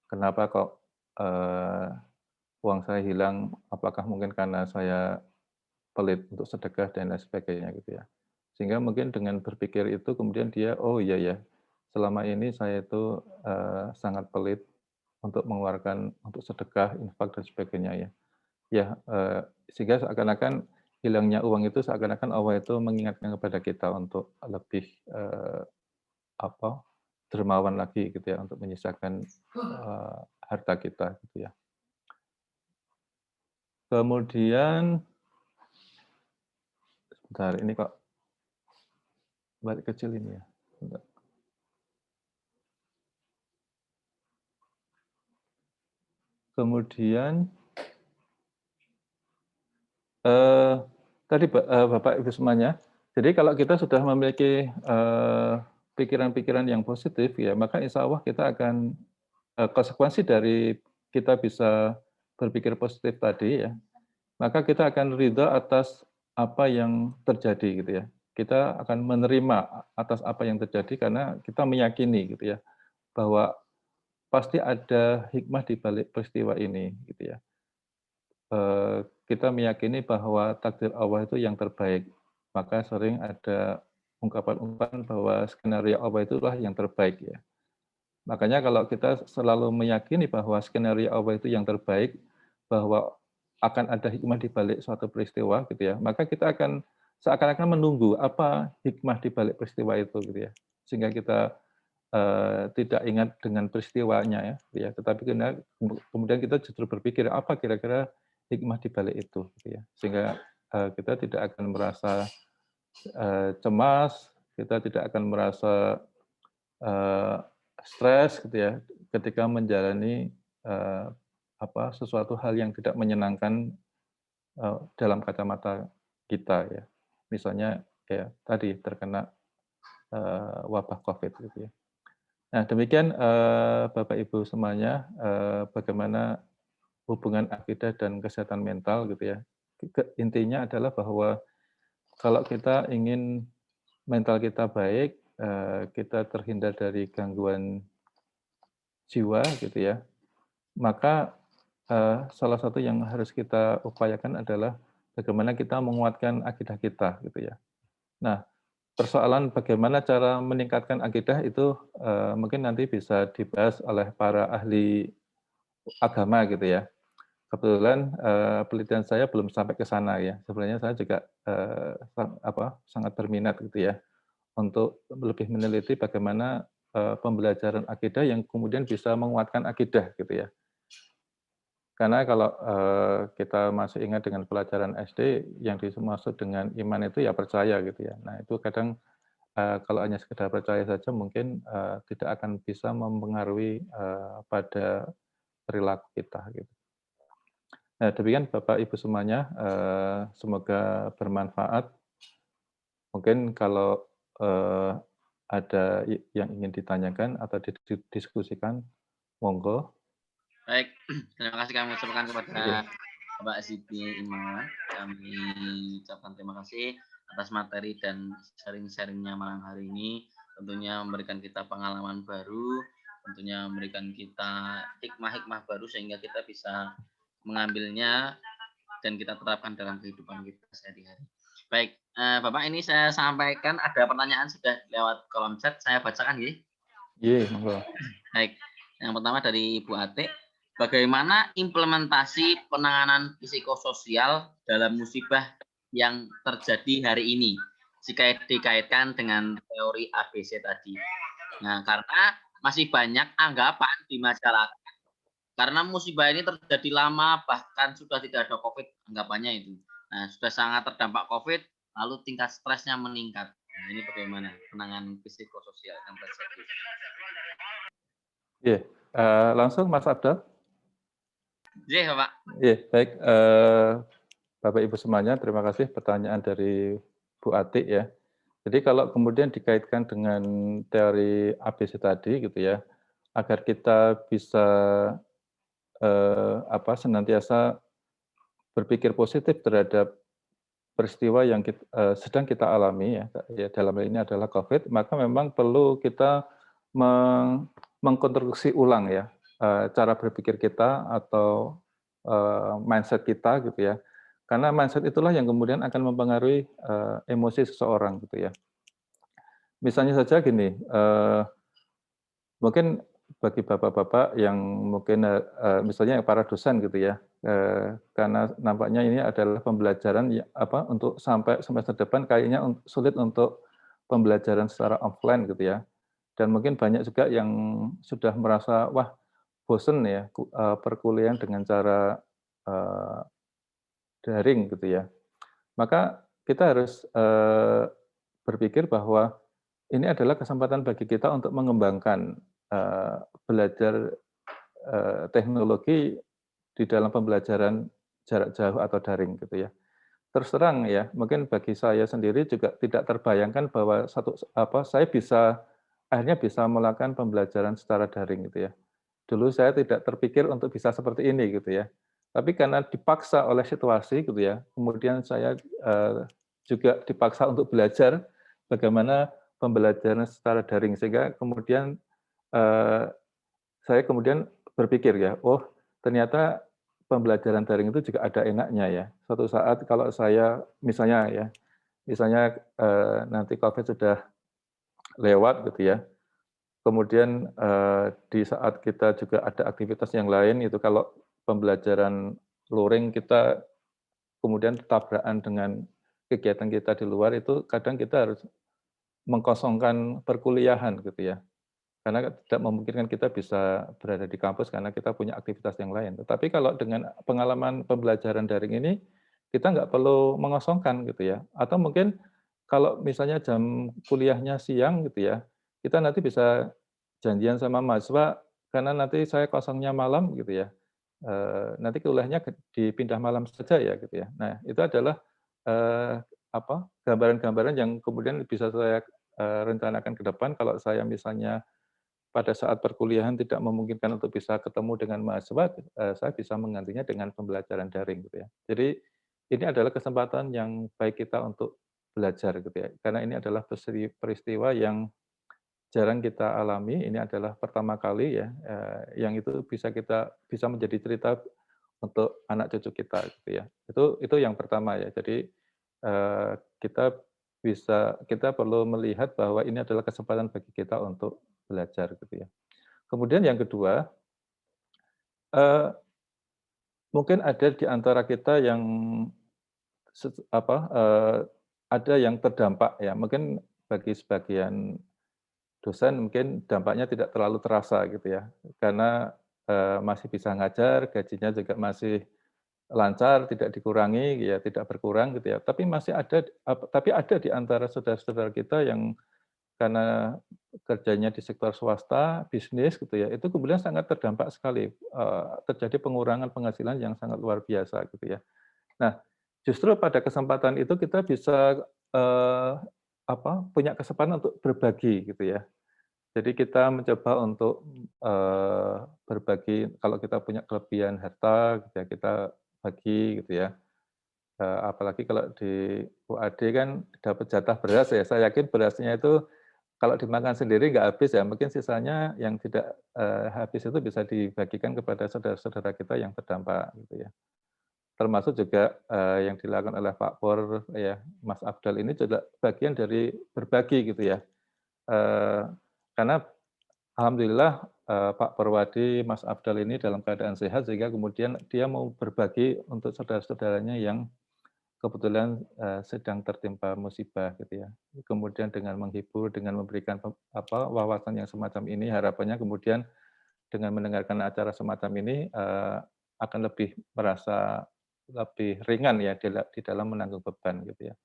kenapa kok uang saya hilang? Apakah mungkin karena saya pelit untuk sedekah dan lain sebagainya gitu ya. Sehingga mungkin dengan berpikir itu kemudian dia, oh iya ya, selama ini saya itu sangat pelit untuk mengeluarkan untuk sedekah, infak dan sebagainya ya. Ya, sehingga seakan-akan hilangnya uang itu seakan-akan Allah itu mengingatkan kepada kita untuk lebih dermawan lagi gitu ya, untuk menyisakan harta kita gitu ya. Kemudian Bentar, ini kok balik kecil ini ya. Bentar. Kemudian tadi Bapak Ibu semuanya, jadi kalau kita sudah memiliki pikiran-pikiran yang positif ya, maka insya Allah kita akan konsekuensi dari kita bisa berpikir positif tadi ya, maka kita akan ridha atas apa yang terjadi gitu ya. Kita akan menerima atas apa yang terjadi karena kita meyakini gitu ya, bahwa pasti ada hikmah di balik peristiwa ini gitu ya. Kita meyakini bahwa takdir Allah itu yang terbaik. Maka sering ada ungkapan-ungkapan bahwa skenario Allah itulah yang terbaik ya. Makanya kalau kita selalu meyakini bahwa skenario Allah itu yang terbaik, bahwa akan ada hikmah di balik suatu peristiwa gitu ya, maka kita akan seakan-akan menunggu apa hikmah di balik peristiwa itu gitu ya. Sehingga kita tidak ingat dengan peristiwanya ya, gitu ya. Tetapi kemudian kita justru berpikir apa kira-kira hikmah di balik itu gitu ya. Sehingga kita tidak akan merasa cemas, kita tidak akan merasa stres gitu ya ketika menjalani sesuatu hal yang tidak menyenangkan dalam kacamata kita ya. Misalnya ya tadi terkena wabah COVID gitu ya. Nah, demikian Bapak Ibu semuanya bagaimana hubungan akidah dan kesehatan mental gitu ya. Intinya adalah bahwa kalau kita ingin mental kita baik, kita terhindar dari gangguan jiwa gitu ya, maka salah satu yang harus kita upayakan adalah bagaimana kita menguatkan akidah kita gitu ya. Nah, persoalan bagaimana cara meningkatkan akidah itu mungkin nanti bisa dibahas oleh para ahli agama gitu ya. Kebetulan penelitian saya belum sampai ke sana ya. Sebenarnya saya juga sangat berminat gitu ya untuk lebih meneliti bagaimana pembelajaran akidah yang kemudian bisa menguatkan akidah gitu ya. Karena kalau kita masih ingat dengan pelajaran SD yang dimaksud dengan iman itu ya percaya gitu ya. Nah itu kadang kalau hanya sekedar percaya saja mungkin tidak akan bisa mempengaruhi pada perilaku kita gitu. Nah, demikian Bapak Ibu semuanya, semoga bermanfaat. Mungkin kalau ada yang ingin ditanyakan atau didiskusikan, monggo.
Baik, terima kasih kami ucapkan kepada
Iya.
Bapak Siti Imawan. Kami ucapkan terima kasih atas materi dan sharing-sharingnya malam hari ini. Tentunya memberikan kita pengalaman baru, tentunya memberikan kita hikmah-hikmah baru sehingga kita bisa mengambilnya dan kita terapkan dalam kehidupan kita sehari-hari. Baik, Bapak, ini saya sampaikan ada pertanyaan sudah lewat kolom chat, saya bacakan ya.
Iya, monggo.
Baik, yang pertama dari Ibu Ate. Bagaimana implementasi penanganan psikososial dalam musibah yang terjadi hari ini jika dikaitkan dengan teori ABC tadi? Nah, karena masih banyak anggapan di masyarakat karena musibah ini terjadi lama bahkan sudah tidak ada COVID anggapannya itu. Nah, sudah sangat terdampak COVID lalu tingkat stresnya meningkat. Nah, ini bagaimana penanganan psikososial yang terjadi?
Iya, langsung Mas Abdal.
Iya, Pak.
Iya, baik. Bapak Ibu semuanya, terima kasih pertanyaan dari Bu Atik ya. Jadi kalau kemudian dikaitkan dengan teori ABC tadi gitu ya, agar kita bisa senantiasa berpikir positif terhadap peristiwa yang sedang kita alami ya dalam hal ini adalah COVID, maka memang perlu kita mengkonstruksi ulang ya cara berpikir kita atau mindset kita gitu ya. Karena mindset itulah yang kemudian akan mempengaruhi emosi seseorang gitu ya. Misalnya saja gini, mungkin bagi bapak-bapak yang mungkin misalnya para dosen gitu ya, karena nampaknya ini adalah pembelajaran untuk sampai semester depan kayaknya sulit untuk pembelajaran secara offline gitu ya. Dan mungkin banyak juga yang sudah merasa wah bosen ya perkuliahan dengan cara daring gitu ya. Maka kita harus berpikir bahwa ini adalah kesempatan bagi kita untuk mengembangkan belajar teknologi di dalam pembelajaran jarak jauh atau daring gitu ya. Terus terang ya, mungkin bagi saya sendiri juga tidak terbayangkan bahwa saya akhirnya bisa melakukan pembelajaran secara daring gitu ya. Dulu saya tidak terpikir untuk bisa seperti ini gitu ya. Tapi karena dipaksa oleh situasi gitu ya, kemudian saya juga dipaksa untuk belajar bagaimana pembelajaran secara daring, sehingga kemudian saya kemudian berpikir ya, oh ternyata pembelajaran daring itu juga ada enaknya ya. Suatu saat kalau saya misalnya nanti COVID sudah lewat gitu ya, kemudian di saat kita juga ada aktivitas yang lain itu, kalau pembelajaran luring kita kemudian tabrakan dengan kegiatan kita di luar, itu kadang kita harus mengkosongkan perkuliahan gitu ya. Karena tidak memungkinkan kita bisa berada di kampus karena kita punya aktivitas yang lain. Tetapi kalau dengan pengalaman pembelajaran daring ini, kita nggak perlu mengosongkan gitu ya. Atau mungkin kalau misalnya jam kuliahnya siang gitu ya, kita nanti bisa janjian sama mahasiswa, karena nanti saya kosongnya malam gitu ya. Nanti kuliahnya dipindah malam saja ya gitu ya. Nah, itu adalah gambaran-gambaran yang kemudian bisa saya rencanakan ke depan kalau saya misalnya pada saat perkuliahan tidak memungkinkan untuk bisa ketemu dengan mahasiswa, saya bisa menggantinya dengan pembelajaran daring gitu ya. Jadi ini adalah kesempatan yang baik kita untuk belajar gitu ya. Karena ini adalah peristiwa yang jarang kita alami, ini adalah pertama kali ya, yang itu bisa menjadi cerita untuk anak cucu kita gitu ya. Itu yang pertama ya. Jadi kita perlu melihat bahwa ini adalah kesempatan bagi kita untuk belajar gitu ya. Kemudian yang kedua, mungkin ada di antara kita yang ada yang terdampak ya. Mungkin bagi sebagian dosen mungkin dampaknya tidak terlalu terasa gitu ya, karena masih bisa ngajar, gajinya juga masih lancar, tidak dikurangi, ya tidak berkurang gitu ya. Tapi ada di antara saudara-saudara kita yang karena kerjanya di sektor swasta, bisnis gitu ya, itu kemudian sangat terdampak sekali, terjadi pengurangan penghasilan yang sangat luar biasa gitu ya. Nah, justru pada kesempatan itu kita bisa punya kesempatan untuk berbagi gitu ya. Jadi kita mencoba untuk berbagi, kalau kita punya kelebihan harta gitu ya, kita bagi gitu ya. Apalagi kalau di UAD kan dapat jatah beras ya, saya yakin berasnya itu kalau dimakan sendiri nggak habis ya, mungkin sisanya yang tidak habis itu bisa dibagikan kepada saudara-saudara kita yang terdampak gitu ya. Termasuk juga yang dilakukan oleh Pak Por ya, Mas Afdal ini juga bagian dari berbagi gitu ya. Karena alhamdulillah Pak Perwadi, Mas Afdal ini dalam keadaan sehat, sehingga kemudian dia mau berbagi untuk saudara-saudaranya yang kebetulan sedang tertimpa musibah gitu ya. Kemudian dengan menghibur, dengan memberikan wawasan yang semacam ini, harapannya kemudian dengan mendengarkan acara semacam ini akan merasa lebih ringan ya di dalam menanggung beban gitu ya.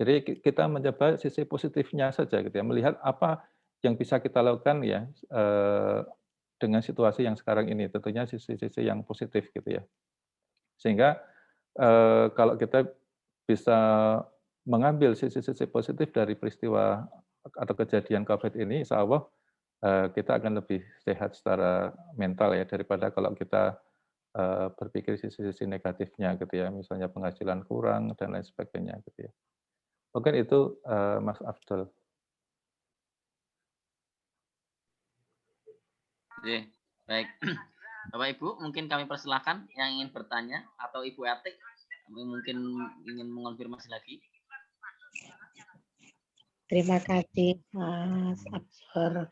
Jadi kita mencoba sisi positifnya saja gitu ya, melihat apa yang bisa kita lakukan ya dengan situasi yang sekarang ini, tentunya sisi-sisi yang positif gitu ya. Sehingga kalau kita bisa mengambil sisi-sisi positif dari peristiwa atau kejadian COVID ini, insya Allah kita akan lebih sehat secara mental ya, daripada kalau kita berpikir sisi-sisi negatifnya gitu ya, misalnya penghasilan kurang dan lain sebagainya gitu ya. Mungkin itu Mas Afdal.
Oke, baik. Bapak Ibu, mungkin kami persilahkan yang ingin bertanya, atau Ibu Atik mungkin ingin mengonfirmasi lagi.
Terima kasih Mas Absor.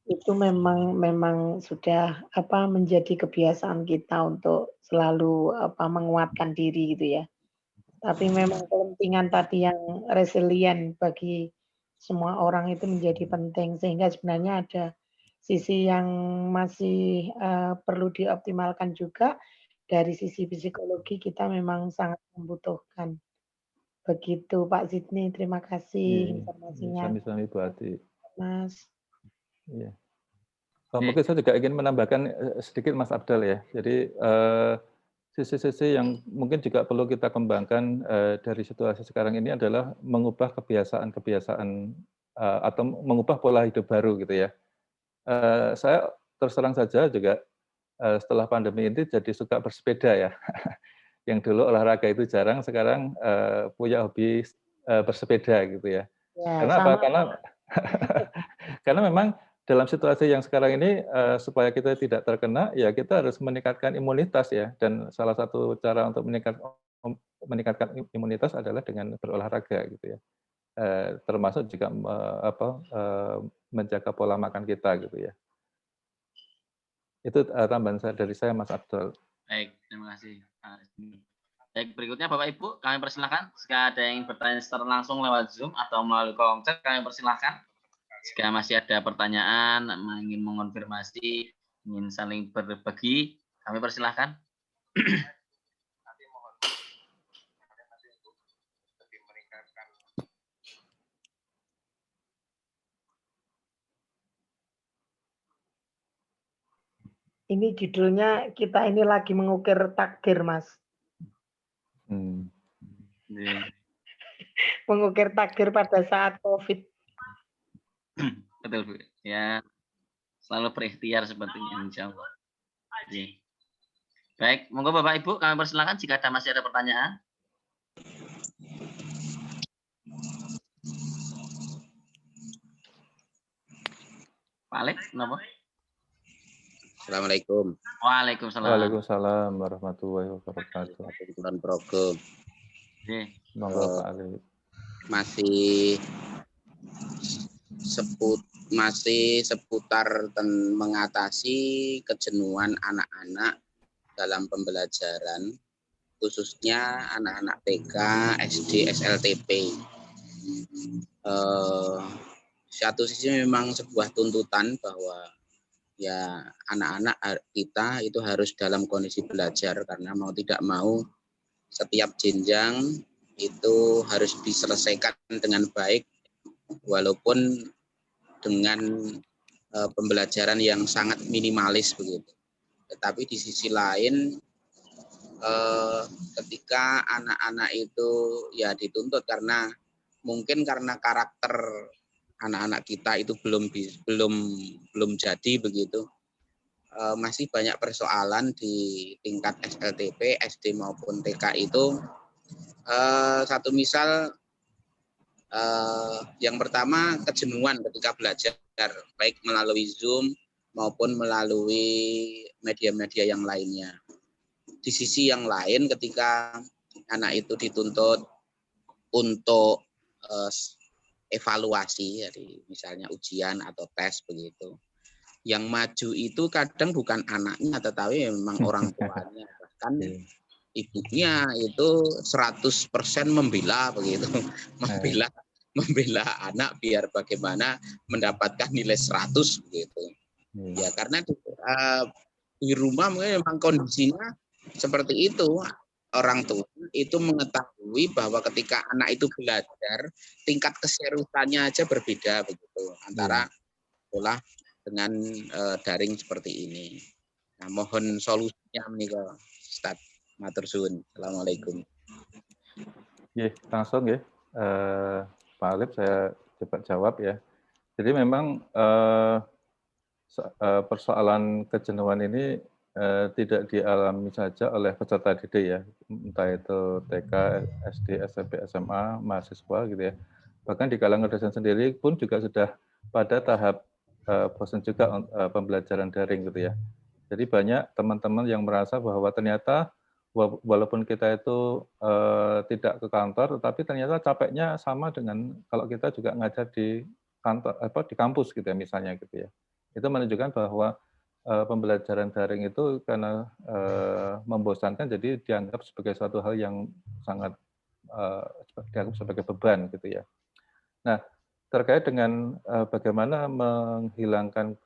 Itu memang sudah menjadi kebiasaan kita untuk selalu menguatkan diri gitu ya. Tapi memang kepentingan tadi yang resilient bagi semua orang itu menjadi penting, sehingga sebenarnya ada sisi yang masih perlu dioptimalkan juga. Dari sisi psikologi kita memang sangat membutuhkan. Begitu Pak Sidney, terima kasih informasinya
Sami-sami Bu Ati.
Mas.
Iya. Mungkin saya juga ingin menambahkan sedikit Mas Abdal ya. Jadi sisi-sisi yang mungkin juga perlu kita kembangkan dari situasi sekarang ini adalah mengubah kebiasaan-kebiasaan atau mengubah pola hidup baru gitu ya. Saya terus terang saja juga setelah pandemi ini jadi suka bersepeda ya. Yang dulu olahraga itu jarang, sekarang punya hobi bersepeda gitu ya.
Ya,
Karena apa?
sama.
Karena memang dalam situasi yang sekarang ini supaya kita tidak terkena, ya kita harus meningkatkan imunitas ya. Dan salah satu cara untuk meningkatkan imunitas adalah dengan berolahraga gitu ya. Termasuk juga menjaga pola makan kita gitu ya. Itu tambahan dari saya, Mas Abdul.
Baik, terima kasih. Baik, berikutnya Bapak Ibu, kami persilahkan. Jika ada yang bertanya secara langsung lewat Zoom atau melalui kolom chat, kami persilahkan. Jika masih ada pertanyaan, ingin mengonfirmasi, ingin saling berbagi, kami persilahkan.
Ini judulnya kita ini lagi mengukir takdir, Mas. Mengukir takdir pada saat COVID.
Betul, Bu. Ya, selalu berikhtiar sepertinya, insya Allah. Baik, monggo Bapak Ibu, kami persilakan jika masih ada pertanyaan. Pak Alek, kenapa?
Assalamualaikum.
Waalaikumsalam.
Waalaikumsalam warahmatullahi wabarakatuh.
Bulan program.
Monggo Pak Ali.
Masih seputar mengatasi kejenuhan anak-anak dalam pembelajaran, khususnya anak-anak TK, SD, SLTP. Satu sisi memang sebuah tuntutan bahwa ya anak-anak kita itu harus dalam kondisi belajar, karena mau tidak mau setiap jenjang itu harus diselesaikan dengan baik walaupun dengan pembelajaran yang sangat minimalis begitu. Tetapi di sisi lain ketika anak-anak itu ya dituntut karena karakter anak-anak kita itu belum jadi begitu, masih banyak persoalan di tingkat SLTP, SD maupun TK itu. Satu misal, yang pertama kejenuhan ketika belajar, baik melalui Zoom maupun melalui media-media yang lainnya. Di sisi yang lain, ketika anak itu dituntut untuk evaluasi, jadi misalnya ujian atau tes begitu, yang maju itu kadang bukan anaknya tetapi memang orang tuanya, bahkan ibunya itu 100% membela begitu, membela anak biar bagaimana mendapatkan nilai 100 begitu. Ya karena di rumah memang kondisinya seperti itu. Orang tua itu mengetahui bahwa ketika anak itu belajar, tingkat keseriusannya aja berbeda begitu antara sekolah dengan daring seperti ini. Nah, mohon solusinya menika Ustaz. Matur suwun. Assalamualaikum.
Langsung ya, Pak Alif, saya cepat jawab ya. Jadi memang persoalan kejenuhan ini tidak dialami saja oleh peserta didik ya, entah itu TK, SD, SMP, SMA, mahasiswa gitu ya. Bahkan di kalangan dosen sendiri pun juga sudah pada tahap bosan juga pembelajaran daring gitu ya. Jadi banyak teman-teman yang merasa bahwa ternyata walaupun kita itu tidak ke kantor, tetapi ternyata capeknya sama dengan kalau kita juga ngajar di kantor di kampus gitu ya misalnya gitu ya. Itu menunjukkan bahwa pembelajaran daring itu karena membosankan, jadi dianggap sebagai suatu hal yang sangat dianggap sebagai beban gitu ya. Nah, terkait dengan bagaimana menghilangkan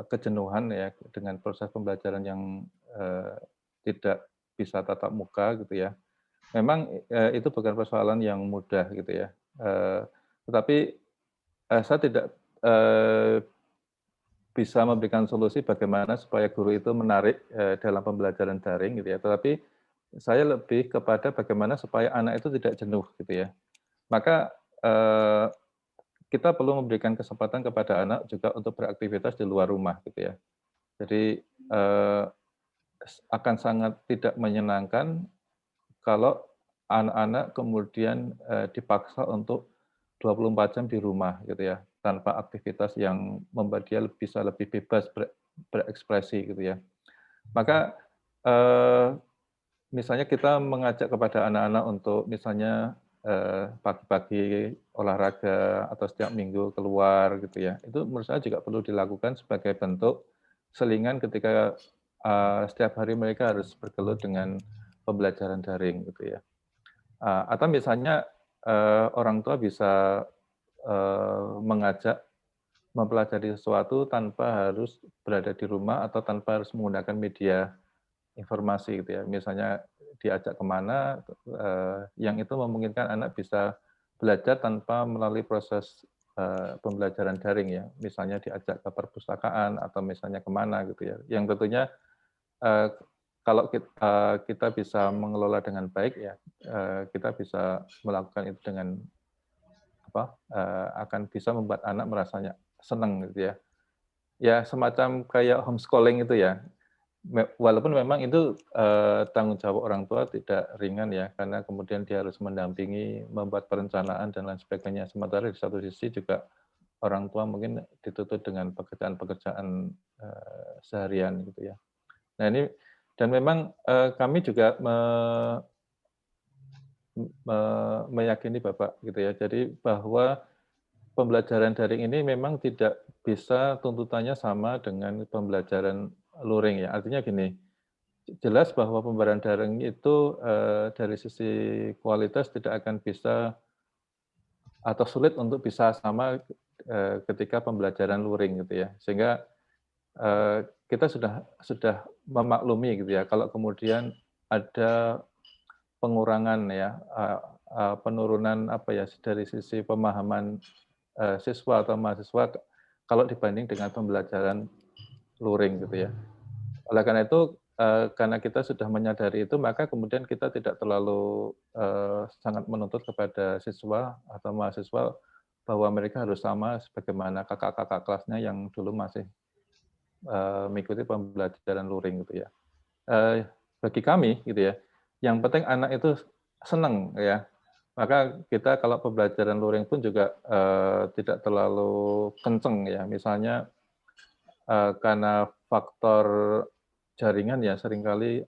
kejenuhan ya dengan proses pembelajaran yang tidak bisa tatap muka gitu ya. memang itu bukan persoalan yang mudah gitu ya. Tetapi saya tidak bisa memberikan solusi bagaimana supaya guru itu menarik dalam pembelajaran daring gitu ya. Tetapi saya lebih kepada bagaimana supaya anak itu tidak jenuh gitu ya. Maka kita perlu memberikan kesempatan kepada anak juga untuk beraktivitas di luar rumah gitu ya. Jadi akan sangat tidak menyenangkan kalau anak-anak kemudian dipaksa untuk 24 jam di rumah gitu ya, tanpa aktivitas yang membuat dia bisa lebih bebas berekspresi gitu ya. Maka misalnya kita mengajak kepada anak-anak untuk misalnya pagi-pagi olahraga atau setiap minggu keluar gitu ya, itu menurut saya juga perlu dilakukan sebagai bentuk selingan ketika setiap hari mereka harus bergelut dengan pembelajaran daring gitu ya. Atau misalnya orang tua bisa mengajak mempelajari sesuatu tanpa harus berada di rumah atau tanpa harus menggunakan media informasi gitu ya. Misalnya diajak kemana yang itu memungkinkan anak bisa belajar tanpa melalui proses pembelajaran daring ya. Misalnya diajak ke perpustakaan atau misalnya kemana gitu ya. Yang tentunya kalau kita bisa mengelola dengan baik ya, kita bisa melakukan itu dengan akan bisa membuat anak merasanya senang gitu ya. Ya semacam kayak homeschooling itu ya. Walaupun memang itu tanggung jawab orang tua tidak ringan ya, karena kemudian dia harus mendampingi, membuat perencanaan dan lain sebagainya. Sementara di satu sisi juga orang tua mungkin dituntut dengan pekerjaan-pekerjaan seharian gitu ya. Nah ini dan memang kami juga meyakini Bapak gitu ya. Jadi bahwa pembelajaran daring ini memang tidak bisa tuntutannya sama dengan pembelajaran luring ya. Artinya gini, jelas bahwa pembelajaran daring itu dari sisi kualitas tidak akan bisa atau sulit untuk bisa sama ketika pembelajaran luring gitu ya. Sehingga kita sudah memaklumi gitu ya kalau kemudian ada pengurangan ya, penurunan dari sisi pemahaman siswa atau mahasiswa kalau dibanding dengan pembelajaran luring gitu ya. Oleh karena itu, karena kita sudah menyadari itu, maka kemudian kita tidak terlalu sangat menuntut kepada siswa atau mahasiswa bahwa mereka harus sama sebagaimana kakak-kakak kelasnya yang dulu masih mengikuti pembelajaran luring gitu ya. Bagi kami gitu ya, yang penting anak itu senang ya. Maka kita kalau pembelajaran luring pun juga tidak terlalu kenceng ya. Misalnya karena faktor jaringan ya seringkali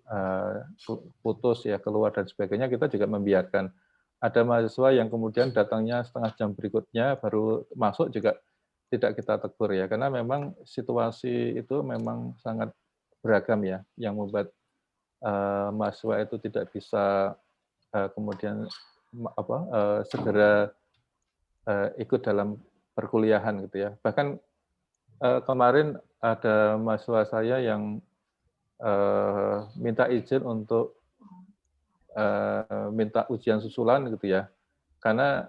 putus ya keluar dan sebagainya, kita juga membiarkan. Ada mahasiswa yang kemudian datangnya setengah jam berikutnya baru masuk juga tidak kita tegur ya, karena memang situasi itu memang sangat beragam ya, yang membuat mahasiswa itu tidak bisa kemudian segera ikut dalam perkuliahan gitu ya. Bahkan kemarin ada mahasiswa saya yang minta izin untuk minta ujian susulan gitu ya, karena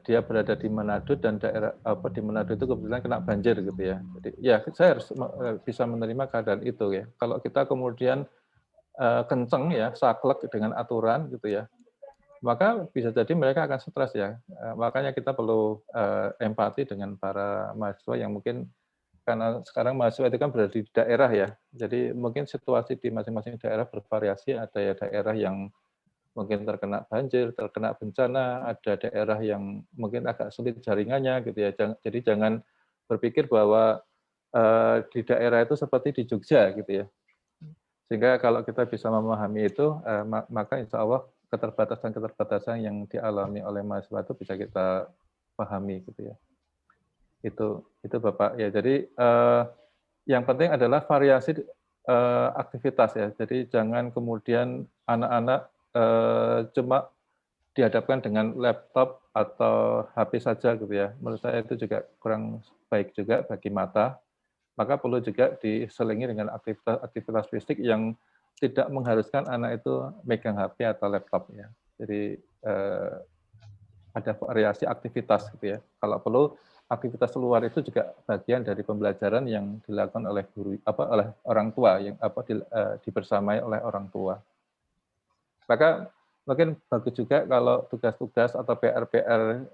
dia berada di Manado dan daerah di Manado itu kebetulan kena banjir gitu ya. Jadi ya saya harus bisa menerima keadaan itu ya. Kalau kita kemudian kenceng ya, saklek dengan aturan gitu ya, maka bisa jadi mereka akan stres ya. Makanya kita perlu empati dengan para mahasiswa yang mungkin karena sekarang mahasiswa itu kan berada di daerah ya. Jadi mungkin situasi di masing-masing daerah bervariasi. Ada ya daerah yang mungkin terkena banjir, terkena bencana, ada daerah yang mungkin agak sulit jaringannya gitu ya. Jadi jangan berpikir bahwa di daerah itu seperti di Jogja gitu ya. Sehingga kalau kita bisa memahami itu, maka insya Allah keterbatasan-keterbatasan yang dialami oleh mahasiswa itu bisa kita pahami gitu ya. Itu Bapak ya. Jadi yang penting adalah variasi aktivitas ya. Jadi jangan kemudian anak-anak cuma dihadapkan dengan laptop atau HP saja gitu ya. Menurut saya itu juga kurang baik juga bagi mata. Maka perlu juga diselingi dengan aktivitas fisik yang tidak mengharuskan anak itu megang HP atau laptop ya. Jadi ada variasi aktivitas gitu ya. Kalau perlu aktivitas luar itu juga bagian dari pembelajaran yang dilakukan oleh guru oleh orang tua yang dibersamai oleh orang tua. Maka mungkin bagus juga kalau tugas-tugas atau PR-PR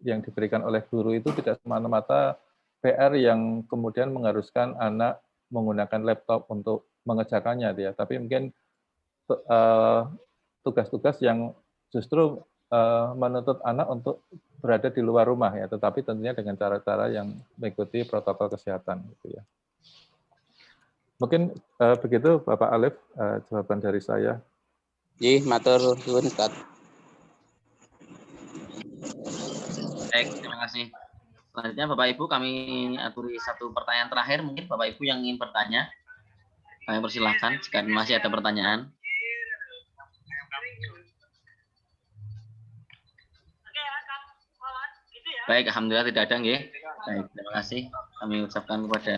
yang diberikan oleh guru itu tidak semata-mata PR yang kemudian mengharuskan anak menggunakan laptop untuk mengerjakannya ya, tapi mungkin tugas-tugas yang justru menuntut anak untuk berada di luar rumah ya, tetapi tentunya dengan cara-cara yang mengikuti protokol kesehatan gitu ya. Mungkin begitu Bapak Alif jawaban dari saya.
Nggih, matur suwun Ustaz.
Baik, terima kasih. Selanjutnya Bapak Ibu kami aturi satu pertanyaan terakhir, mungkin Bapak Ibu yang ingin bertanya, kami persilahkan jika masih ada pertanyaan. Baik, alhamdulillah tidak ada nggih. Baik, terima kasih. Kami ucapkan kepada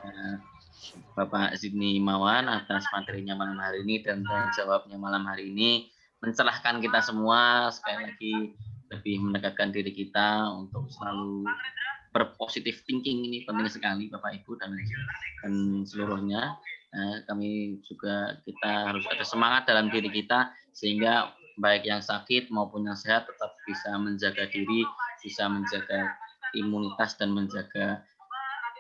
Bapak Zidni Imawan atas materinya malam hari ini dan jawabnya malam hari ini, mencerahkan kita semua, sekali lagi lebih mendekatkan diri kita untuk selalu berpositif thinking. Ini penting sekali Bapak Ibu dan seluruhnya. Kami juga kita harus ada semangat dalam diri kita sehingga baik yang sakit maupun yang sehat tetap bisa menjaga diri, bisa menjaga imunitas dan menjaga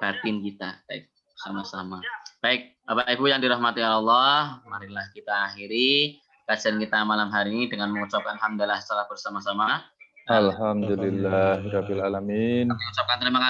batin kita. Baik, sama-sama. Baik, Bapak Ibu yang dirahmati Allah, marilah kita akhiri kajian kita malam hari ini dengan mengucapkan alhamdulillah secara bersama-sama.
Alhamdulillahirabbil alamin.
Kami ucapkan terima kasih.